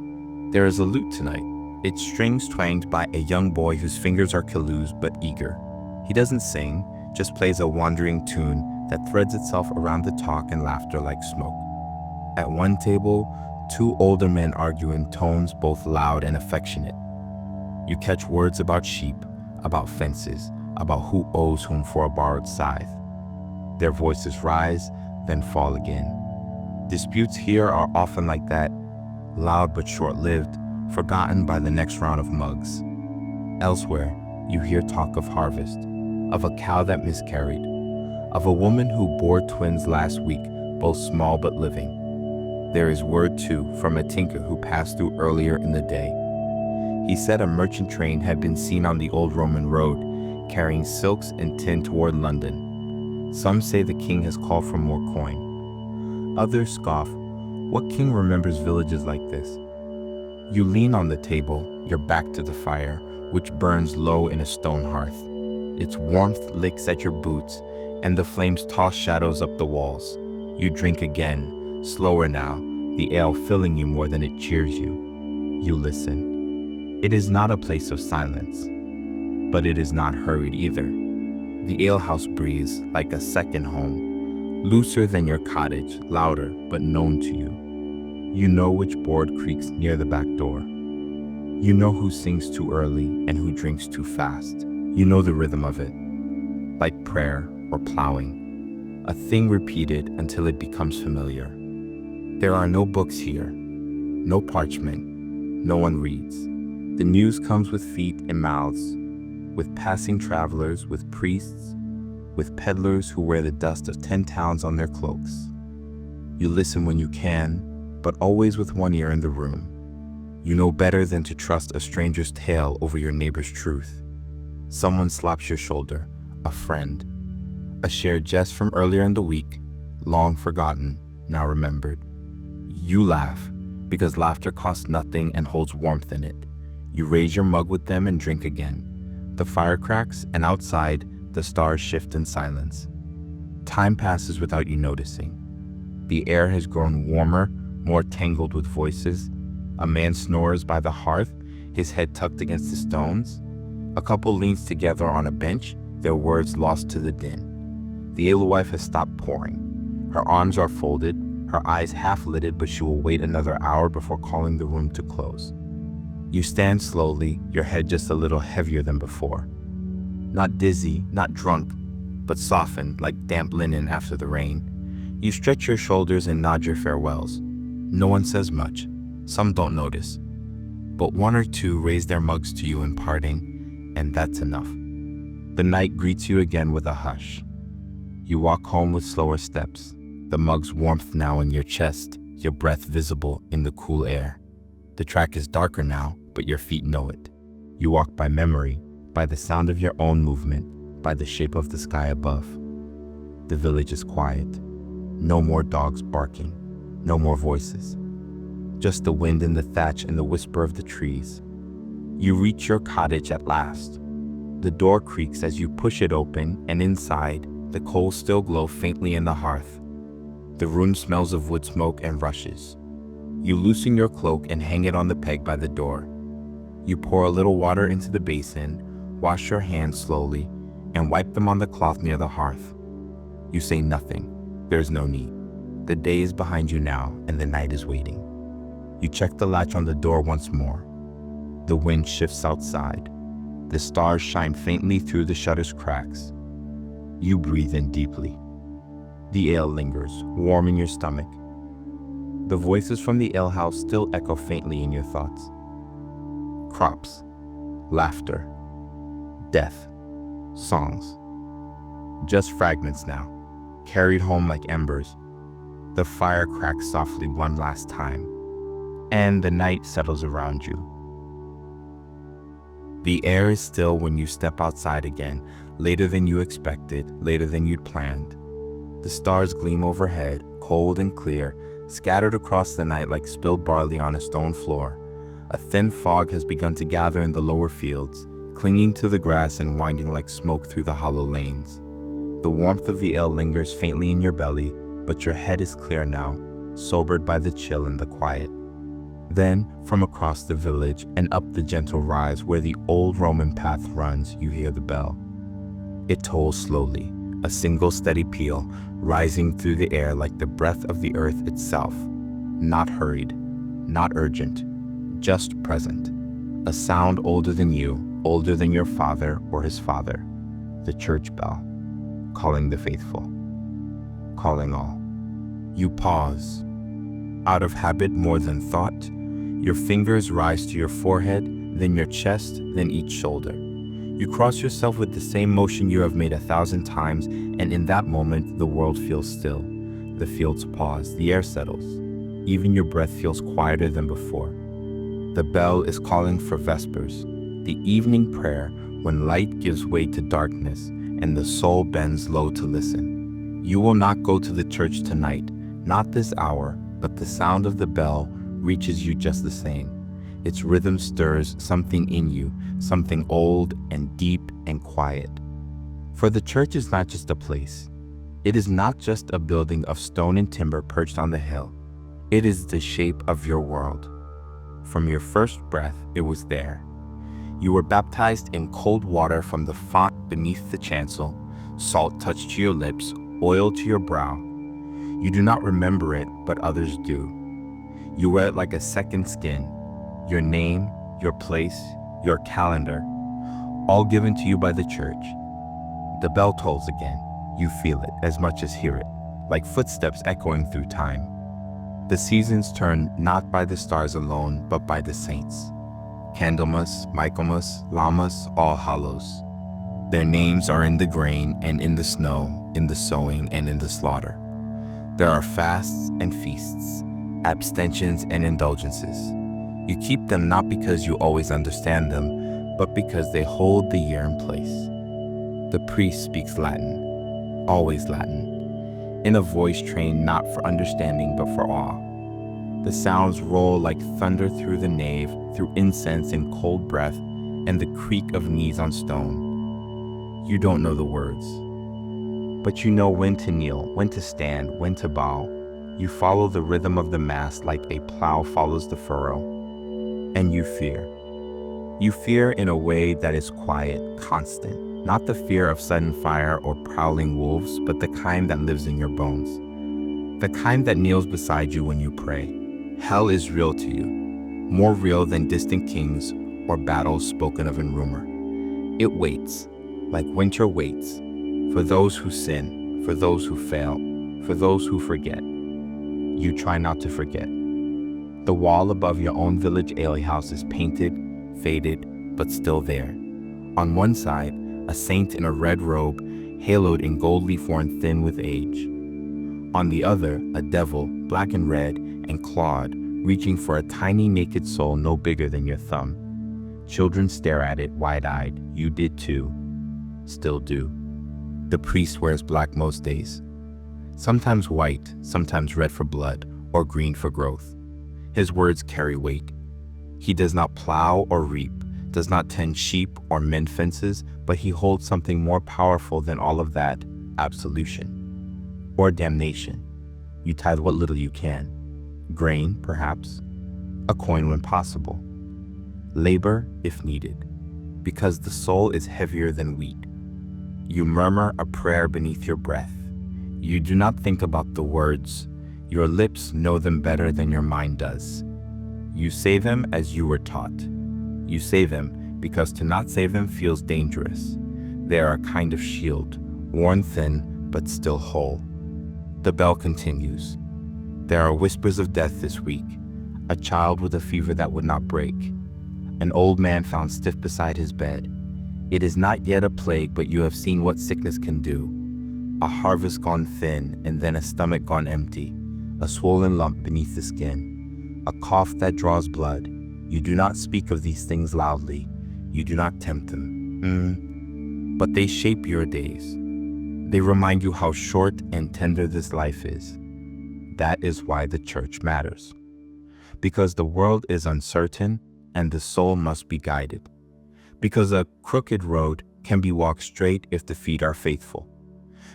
Speaker 1: There is a lute tonight, its strings twanged by a young boy whose fingers are collused but eager. He doesn't sing, just plays a wandering tune that threads itself around the talk and laughter like smoke. At one table, two older men argue in tones both loud and affectionate. You catch words about sheep, about fences, about who owes whom for a borrowed scythe. Their voices rise, then fall again. Disputes here are often like that, loud but short-lived, forgotten by the next round of mugs. Elsewhere, you hear talk of harvest, of a cow that miscarried, of a woman who bore twins last week, both small but living. There is word, too, from a tinker who passed through earlier in the day. He said a merchant train had been seen on the old Roman road, carrying silks and tin toward London. Some say the king has called for more coin. Others scoff, what king remembers villages like this? You lean on the table, your back to the fire, which burns low in a stone hearth. Its warmth licks at your boots, and the flames toss shadows up the walls. You drink again, slower now, the ale filling you more than it cheers you. You listen. It is not a place of silence, but it is not hurried either. The alehouse breathes like a second home, looser than your cottage, louder but known to you. You know which board creaks near the back door. You know who sings too early and who drinks too fast. You know the rhythm of it, like prayer or plowing, a thing repeated until it becomes familiar. There are no books here, no parchment, no one reads. The news comes with feet and mouths, with passing travelers, with priests, with peddlers who wear the dust of 10 towns on their cloaks. You listen when you can, but always with one ear in the room. You know better than to trust a stranger's tale over your neighbor's truth. Someone slaps your shoulder, a friend. A shared jest from earlier in the week, long forgotten, now remembered. You laugh, because laughter costs nothing and holds warmth in it. You raise your mug with them and drink again. The fire cracks, and outside, the stars shift in silence. Time passes without you noticing. The air has grown warmer, more tangled with voices. A man snores by the hearth, his head tucked against the stones. A couple leans together on a bench, their words lost to the din. The alewife has stopped pouring. Her arms are folded, her eyes half-lidded, but she will wait another hour before calling the room to close. You stand slowly, your head just a little heavier than before. Not dizzy, not drunk, but softened like damp linen after the rain. You stretch your shoulders and nod your farewells. No one says much. Some don't notice. But one or two raise their mugs to you in parting, and that's enough. The night greets you again with a hush. You walk home with slower steps, the mug's warmth now in your chest, your breath visible in the cool air. The track is darker now, but your feet know it. You walk by memory, by the sound of your own movement, by the shape of the sky above. The village is quiet. No more dogs barking, no more voices. Just the wind in the thatch and the whisper of the trees. You reach your cottage at last. The door creaks as you push it open, and inside, the coals still glow faintly in the hearth. The room smells of wood smoke and rushes. You loosen your cloak and hang it on the peg by the door. You pour a little water into the basin, wash your hands slowly, and wipe them on the cloth near the hearth. You say nothing. There's no need. The day is behind you now, and the night is waiting. You check the latch on the door once more. The wind shifts outside. The stars shine faintly through the shutter's cracks. You breathe in deeply. The ale lingers, warm in your stomach. The voices from the alehouse still echo faintly in your thoughts. Crops, laughter, death, songs. Just fragments now, carried home like embers. The fire cracks softly one last time, and the night settles around you. The air is still when you step outside again, later than you expected, later than you'd planned. The stars gleam overhead, cold and clear, scattered across the night like spilled barley on a stone floor. A thin fog has begun to gather in the lower fields, clinging to the grass and winding like smoke through the hollow lanes. The warmth of the ale lingers faintly in your belly, but your head is clear now, sobered by the chill and the quiet. Then, from across the village and up the gentle rise where the old Roman path runs, you hear the bell. It tolls slowly, a single steady peal, rising through the air like the breath of the earth itself. Not hurried, not urgent, just present. A sound older than you, older than your father or his father. The church bell, calling the faithful, calling all. You pause. Out of habit more than thought, your fingers rise to your forehead, then your chest, then each shoulder. You cross yourself with the same motion you have made 1,000 times, and in that moment, the world feels still. The fields pause, the air settles. Even your breath feels quieter than before. The bell is calling for vespers, the evening prayer when light gives way to darkness and the soul bends low to listen. You will not go to the church tonight, not this hour, but the sound of the bell reaches you just the same. Its rhythm stirs something in you, something old and deep and quiet. For the church is not just a place. It is not just a building of stone and timber perched on the hill. It is the shape of your world. From your first breath, it was there. You were baptized in cold water from the font beneath the chancel, salt touched to your lips, oil to your brow. You do not remember it, but others do. You wear it like a second skin. Your name, your place, your calendar, all given to you by the church. The bell tolls again. You feel it as much as hear it, like footsteps echoing through time. The seasons turn not by the stars alone, but by the saints. Candlemas, Michaelmas, Lammas, All Hallows. Their names are in the grain and in the snow, in the sowing and in the slaughter. There are fasts and feasts, abstentions and indulgences. You keep them not because you always understand them, but because they hold the year in place. The priest speaks Latin, always Latin, in a voice trained not for understanding but for awe. The sounds roll like thunder through the nave, through incense and cold breath, and the creak of knees on stone. You don't know the words, but you know when to kneel, when to stand, when to bow. You follow the rhythm of the mass like a plow follows the furrow. And you fear. You fear in a way that is quiet, constant. Not the fear of sudden fire or prowling wolves, but the kind that lives in your bones. The kind that kneels beside you when you pray. Hell is real to you, more real than distant kings or battles spoken of in rumor. It waits, like winter waits, for those who sin, for those who fail, for those who forget. You try not to forget. The wall above your own village alehouse is painted, faded, but still there. On one side, a saint in a red robe, haloed in gold leaf worn thin with age. On the other, a devil, black and red, and clawed, reaching for a tiny naked soul no bigger than your thumb. Children stare at it wide-eyed. You did too. Still do. The priest wears black most days. Sometimes white, sometimes red for blood, or green for growth. His words carry weight. He does not plow or reap, does not tend sheep or mend fences, but he holds something more powerful than all of that, absolution, or damnation. You tithe what little you can. Grain, perhaps. A coin when possible. Labor, if needed, because the soul is heavier than wheat. You murmur a prayer beneath your breath. You do not think about the words. Your lips know them better than your mind does. You say them as you were taught. You say them because to not say them feels dangerous. They are a kind of shield, worn thin but still whole. The bell continues. There are whispers of death this week. A child with a fever that would not break. An old man found stiff beside his bed. It is not yet a plague, but you have seen what sickness can do. A harvest gone thin, and then a stomach gone empty. A swollen lump beneath the skin. A cough that draws blood. You do not speak of these things loudly. You do not tempt them. But they shape your days. They remind you how short and tender this life is. That is why the church matters. Because the world is uncertain, and the soul must be guided. Because a crooked road can be walked straight if the feet are faithful.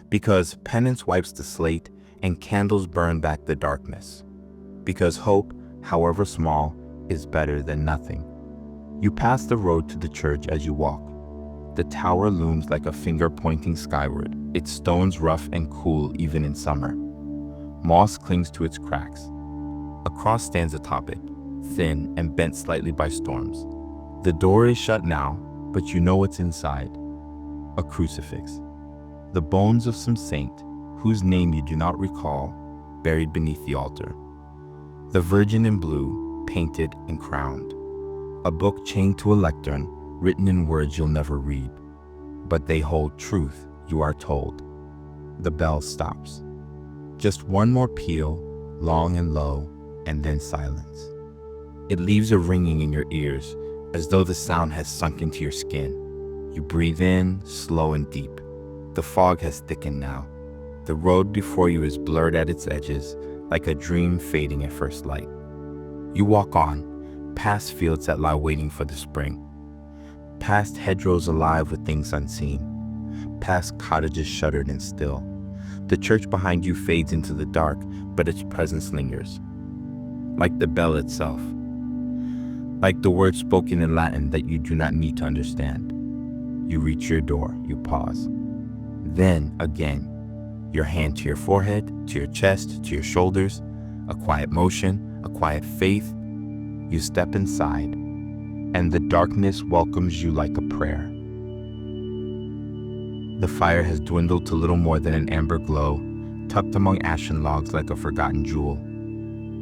Speaker 1: Because penance wipes the slate and candles burn back the darkness. Because hope, however small, is better than nothing. You pass the road to the church as you walk. The tower looms like a finger pointing skyward, its stones rough and cool even in summer. Moss clings to its cracks. A cross stands atop it, thin and bent slightly by storms. The door is shut now, but you know what's inside. A crucifix. The bones of some saint, whose name you do not recall, buried beneath the altar. The Virgin in blue, painted and crowned. A book chained to a lectern, written in words you'll never read. But they hold truth, you are told. The bell stops. Just one more peal, long and low, and then silence. It leaves a ringing in your ears, as though the sound has sunk into your skin. You breathe in, slow and deep. The fog has thickened now. The road before you is blurred at its edges, like a dream fading at first light. You walk on, past fields that lie waiting for the spring. Past hedgerows alive with things unseen. Past cottages shuttered and still. The church behind you fades into the dark, but its presence lingers. Like the bell itself. Like the words spoken in Latin that you do not need to understand. You reach your door, you pause. Then, again, your hand to your forehead, to your chest, to your shoulders, a quiet motion, a quiet faith. You step inside, and the darkness welcomes you like a prayer. The fire has dwindled to little more than an amber glow, tucked among ashen logs like a forgotten jewel.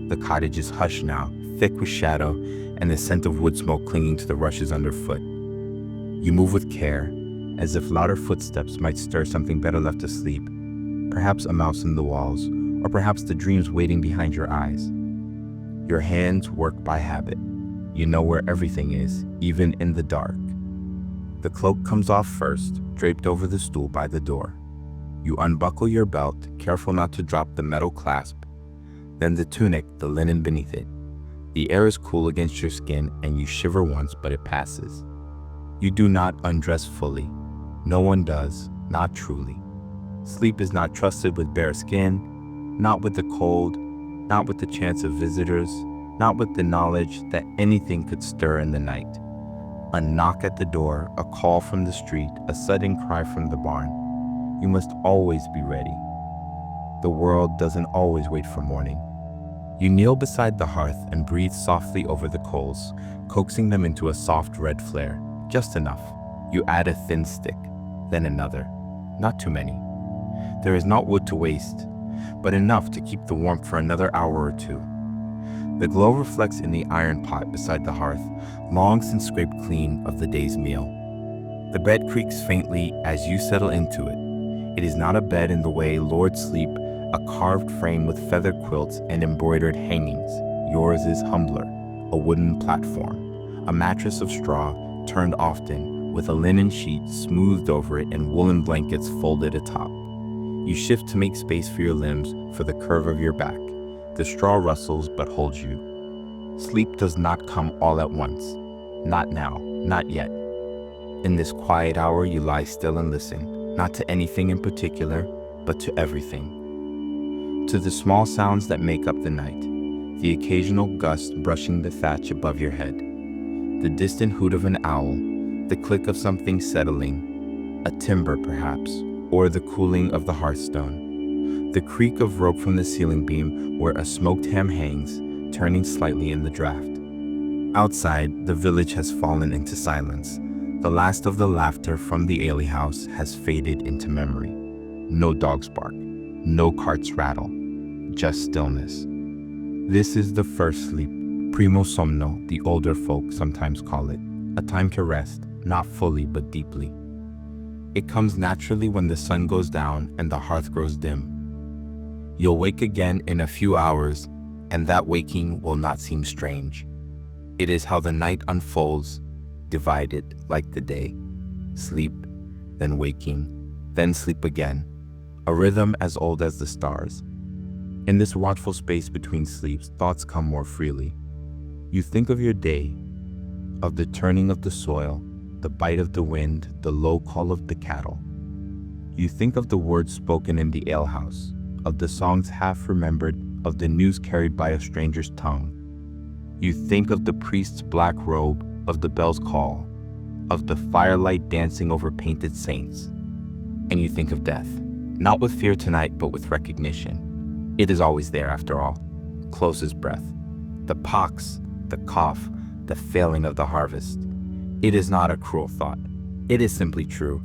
Speaker 1: The cottage is hushed now, thick with shadow, and the scent of wood smoke clinging to the rushes underfoot. You move with care, as if louder footsteps might stir something better left asleep, perhaps a mouse in the walls, or perhaps the dreams waiting behind your eyes. Your hands work by habit. You know where everything is, even in the dark. The cloak comes off first, draped over the stool by the door. You unbuckle your belt, careful not to drop the metal clasp. Then the tunic, the linen beneath it. The air is cool against your skin, and you shiver once, but it passes. You do not undress fully. No one does, not truly. Sleep is not trusted with bare skin, not with the cold, not with the chance of visitors, not with the knowledge that anything could stir in the night. A knock at the door, a call from the street, a sudden cry from the barn. You must always be ready. The world doesn't always wait for morning. You kneel beside the hearth and breathe softly over the coals, coaxing them into a soft red flare, just enough. You add a thin stick, then another. Not too many. There is not wood to waste, but enough to keep the warmth for another hour or two. The glow reflects in the iron pot beside the hearth, long since scraped clean of the day's meal. The bed creaks faintly as you settle into it. It is not a bed in the way lords sleep, a carved frame with feather quilts and embroidered hangings. Yours is humbler, a wooden platform, a mattress of straw, turned often, with a linen sheet smoothed over it and woolen blankets folded atop. You shift to make space for your limbs, for the curve of your back. The straw rustles but holds you. Sleep does not come all at once. Not now, not yet. In this quiet hour you lie still and listen, not to anything in particular, but to everything. to the small sounds that make up the night, the occasional gust brushing the thatch above your head, the distant hoot of an owl, the click of something settling, a timber perhaps, or the cooling of the hearthstone, the creak of rope from the ceiling beam where a smoked ham hangs, turning slightly in the draft. Outside, the village has fallen into silence. The last of the laughter from the alehouse has faded into memory. No dogs bark, no carts rattle, just stillness. This is the first sleep, primo somno, the older folk sometimes call it, a time to rest, not fully but deeply. It comes naturally when the sun goes down and the hearth grows dim. You'll wake again in a few hours, and that waking will not seem strange. It is how the night unfolds, divided like the day. Sleep, then waking, then sleep again, a rhythm as old as the stars. In this watchful space between sleeps, thoughts come more freely. You think of your day, of the turning of the soil, the bite of the wind, the low call of the cattle. You think of the words spoken in the alehouse, of the songs half remembered, of the news carried by a stranger's tongue. You think of the priest's black robe, of the bell's call, of the firelight dancing over painted saints. And you think of death, not with fear tonight, but with recognition. It is always there after all, close as breath. The pox, the cough, the failing of the harvest. It is not a cruel thought. It is simply true.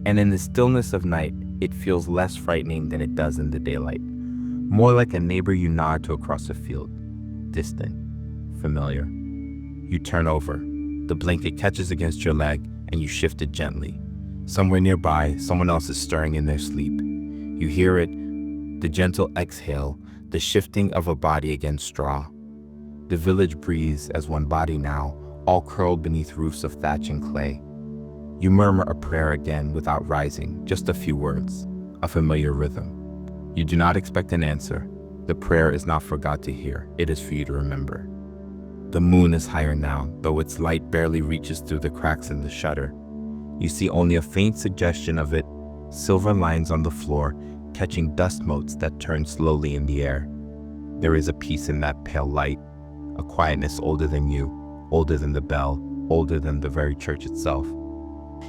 Speaker 1: And in the stillness of night, it feels less frightening than it does in the daylight. More like a neighbor you nod to across a field. Distant, familiar. You turn over. The blanket catches against your leg and you shift it gently. Somewhere nearby, someone else is stirring in their sleep. You hear it, the gentle exhale, the shifting of a body against straw. The village breathes as one body now, all curled beneath roofs of thatch and clay. You murmur a prayer again without rising, just a few words, a familiar rhythm. You do not expect an answer. The prayer is not for God to hear, it is for you to remember. The moon is higher now, though its light barely reaches through the cracks in the shutter. You see only a faint suggestion of it, silver lines on the floor, catching dust motes that turn slowly in the air. There is a peace in that pale light, a quietness older than you, older than the bell, older than the very church itself.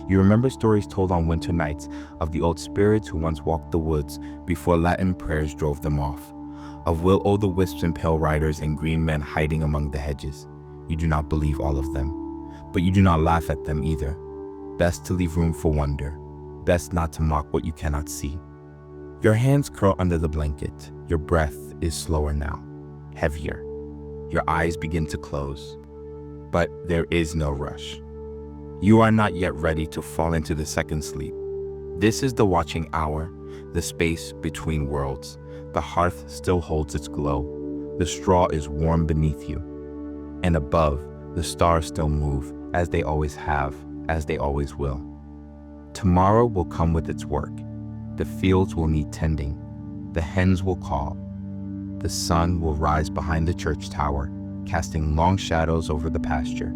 Speaker 1: You remember stories told on winter nights of the old spirits who once walked the woods before Latin prayers drove them off, of will-o'-the-wisps and pale riders and green men hiding among the hedges. You do not believe all of them, but you do not laugh at them either. Best to leave room for wonder, best not to mock what you cannot see. Your hands curl under the blanket, your breath is slower now, heavier. Your eyes begin to close, but there is no rush. You are not yet ready to fall into the second sleep. This is the watching hour, the space between worlds. The hearth still holds its glow. The straw is warm beneath you. And above, the stars still move, as they always have, as they always will. Tomorrow will come with its work. The fields will need tending. The hens will call. The sun will rise behind the church tower, casting long shadows over the pasture.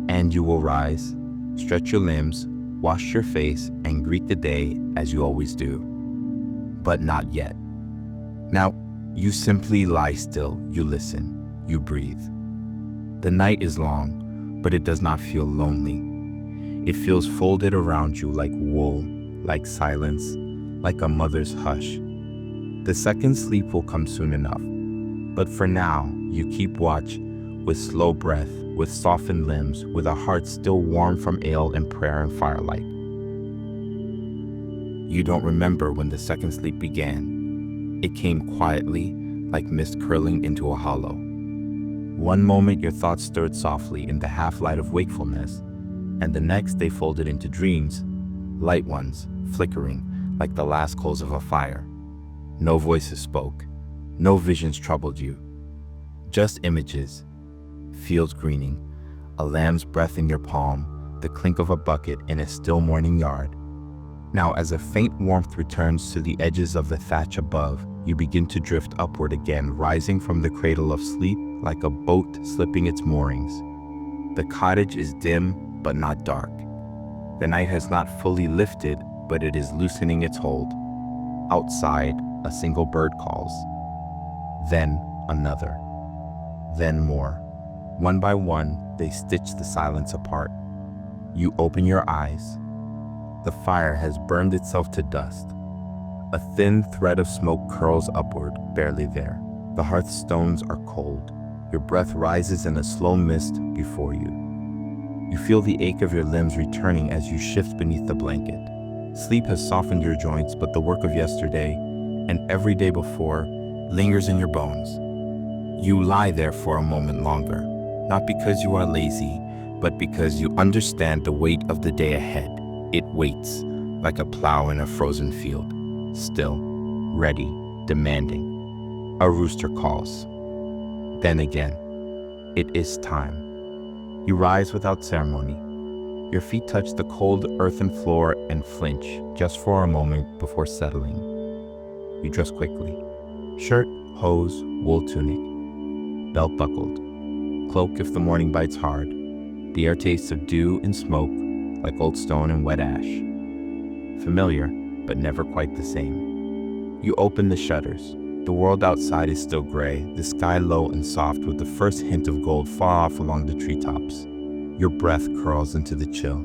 Speaker 1: And you will rise, stretch your limbs, wash your face, and greet the day as you always do. But not yet. Now, you simply lie still, you listen, you breathe. The night is long, but it does not feel lonely. It feels folded around you like wool, like silence, like a mother's hush. The second sleep will come soon enough. But for now, you keep watch, with slow breath, with softened limbs, with a heart still warm from ale and prayer and firelight. You don't remember when the second sleep began. It came quietly, like mist curling into a hollow. One moment your thoughts stirred softly in the half-light of wakefulness, and the next they folded into dreams, light ones, flickering, like the last coals of a fire. No voices spoke, no visions troubled you. Just images, fields greening, a lamb's breath in your palm, the clink of a bucket in a still morning yard. Now as a faint warmth returns to the edges of the thatch above, you begin to drift upward again, rising from the cradle of sleep like a boat slipping its moorings. The cottage is dim but not dark. The night has not fully lifted, but it is loosening its hold. Outside, A single bird calls. Then another. Then more. One by one, they stitch the silence apart. You open your eyes. The fire has burned itself to dust. A thin thread of smoke curls upward, barely there. The hearthstones are cold. Your breath rises in a slow mist before you. You feel the ache of your limbs returning as you shift beneath the blanket. Sleep has softened your joints, but the work of yesterday, and every day before, lingers in your bones. You lie there for a moment longer, not because you are lazy, but because you understand the weight of the day ahead. It waits, like a plow in a frozen field, still, ready, demanding. A rooster calls. Then again, it is time. You rise without ceremony. Your feet touch the cold earthen floor and flinch just for a moment before settling. You dress quickly. Shirt, hose, wool tunic, belt buckled. Cloak if the morning bites hard. The air tastes of dew and smoke, like old stone and wet ash. Familiar, but never quite the same. You open the shutters. The world outside is still gray, the sky low and soft with the first hint of gold far off along the treetops. Your breath curls into the chill.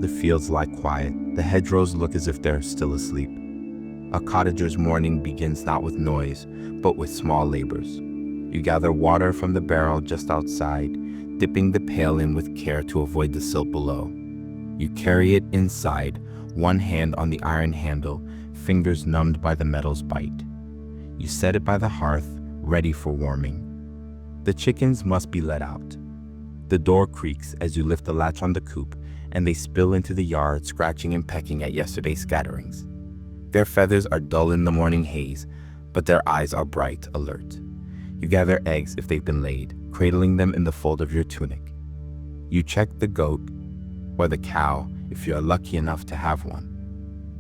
Speaker 1: The fields lie quiet. The hedgerows look as if they're still asleep. A cottager's morning begins not with noise, but with small labors. You gather water from the barrel just outside, dipping the pail in with care to avoid the silt below. You carry it inside, one hand on the iron handle, fingers numbed by the metal's bite. You set it by the hearth, ready for warming. The chickens must be let out. The door creaks as you lift the latch on the coop, and they spill into the yard, scratching and pecking at yesterday's scatterings. Their feathers are dull in the morning haze, but their eyes are bright, alert. You gather eggs if they've been laid, cradling them in the fold of your tunic. You check the goat, or the cow, if you are lucky enough to have one.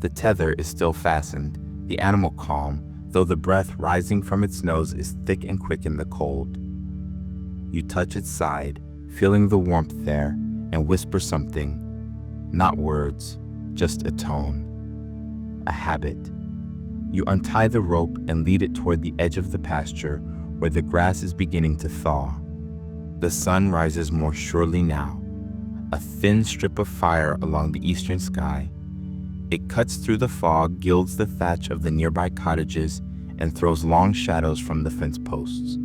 Speaker 1: The tether is still fastened, the animal calm, though the breath rising from its nose is thick and quick in the cold. You touch its side, feeling the warmth there, and whisper something, not words, just a tone, a habit. You untie the rope and lead it toward the edge of the pasture where the grass is beginning to thaw. The sun rises more surely now, a thin strip of fire along the eastern sky. It cuts through the fog, gilds the thatch of the nearby cottages, and throws long shadows from the fence posts.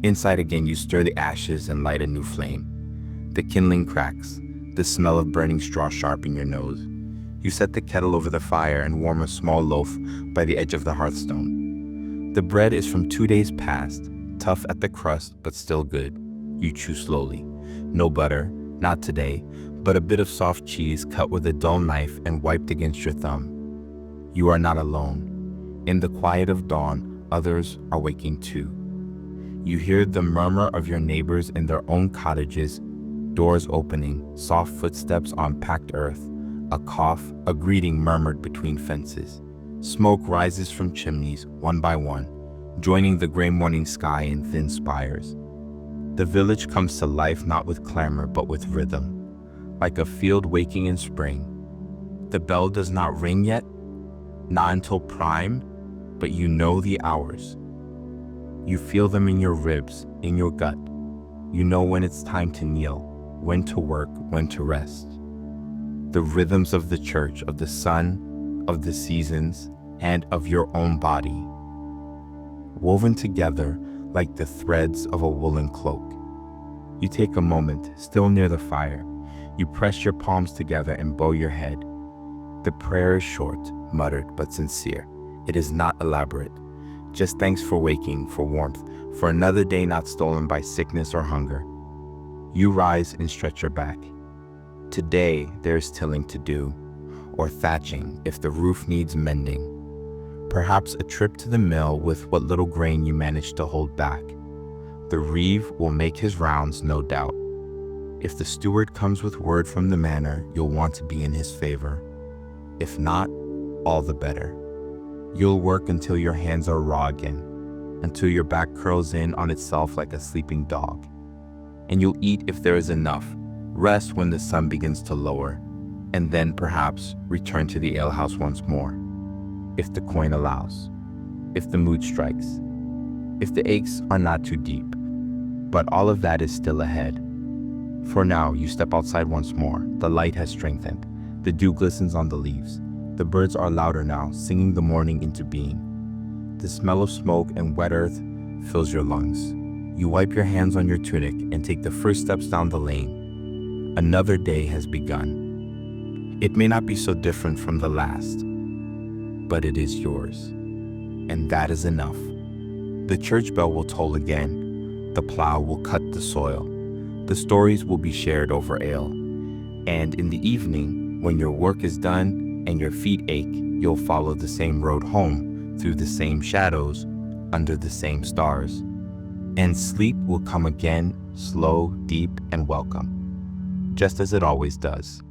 Speaker 1: Inside again, you stir the ashes and light a new flame. The kindling cracks, the smell of burning straw sharp in your nose. You set the kettle over the fire and warm a small loaf by the edge of the hearthstone. The bread is from 2 days past, tough at the crust, but still good. You chew slowly. No butter, not today, but a bit of soft cheese cut with a dull knife and wiped against your thumb. You are not alone. In the quiet of dawn, others are waking too. You hear the murmur of your neighbors in their own cottages, doors opening, soft footsteps on packed earth, a cough, a greeting murmured between fences. Smoke rises from chimneys, one by one, joining the gray morning sky in thin spires. The village comes to life not with clamor but with rhythm, like a field waking in spring. The bell does not ring yet, not until prime, but you know the hours. You feel them in your ribs, in your gut. You know when it's time to kneel, when to work, when to rest. The rhythms of the church, of the sun, of the seasons, and of your own body, woven together like the threads of a woolen cloak. You take a moment, still near the fire. You press your palms together and bow your head. The prayer is short, muttered, but sincere. It is not elaborate. Just thanks for waking, for warmth, for another day not stolen by sickness or hunger. You rise and stretch your back. Today there's tilling to do, or thatching if the roof needs mending. Perhaps a trip to the mill with what little grain you managed to hold back. The reeve will make his rounds, no doubt. If the steward comes with word from the manor, you'll want to be in his favor. If not, all the better. You'll work until your hands are raw again, until your back curls in on itself like a sleeping dog. And you'll eat if there is enough, rest when the sun begins to lower, and then perhaps return to the alehouse once more, if the coin allows. if the mood strikes, if the aches are not too deep. But all of that is still ahead. For now, you step outside once more. The light has strengthened. The dew glistens on the leaves. The birds are louder now, singing the morning into being. The smell of smoke and wet earth fills your lungs. You wipe your hands on your tunic and take the first steps down the lane. Another day has begun. It may not be so different from the last, but it is yours. And that is enough. The church bell will toll again. The plow will cut the soil. The stories will be shared over ale. And in the evening, when your work is done and your feet ache, you'll follow the same road home, through the same shadows, under the same stars. And sleep will come again, slow, deep, and welcome, just as it always does.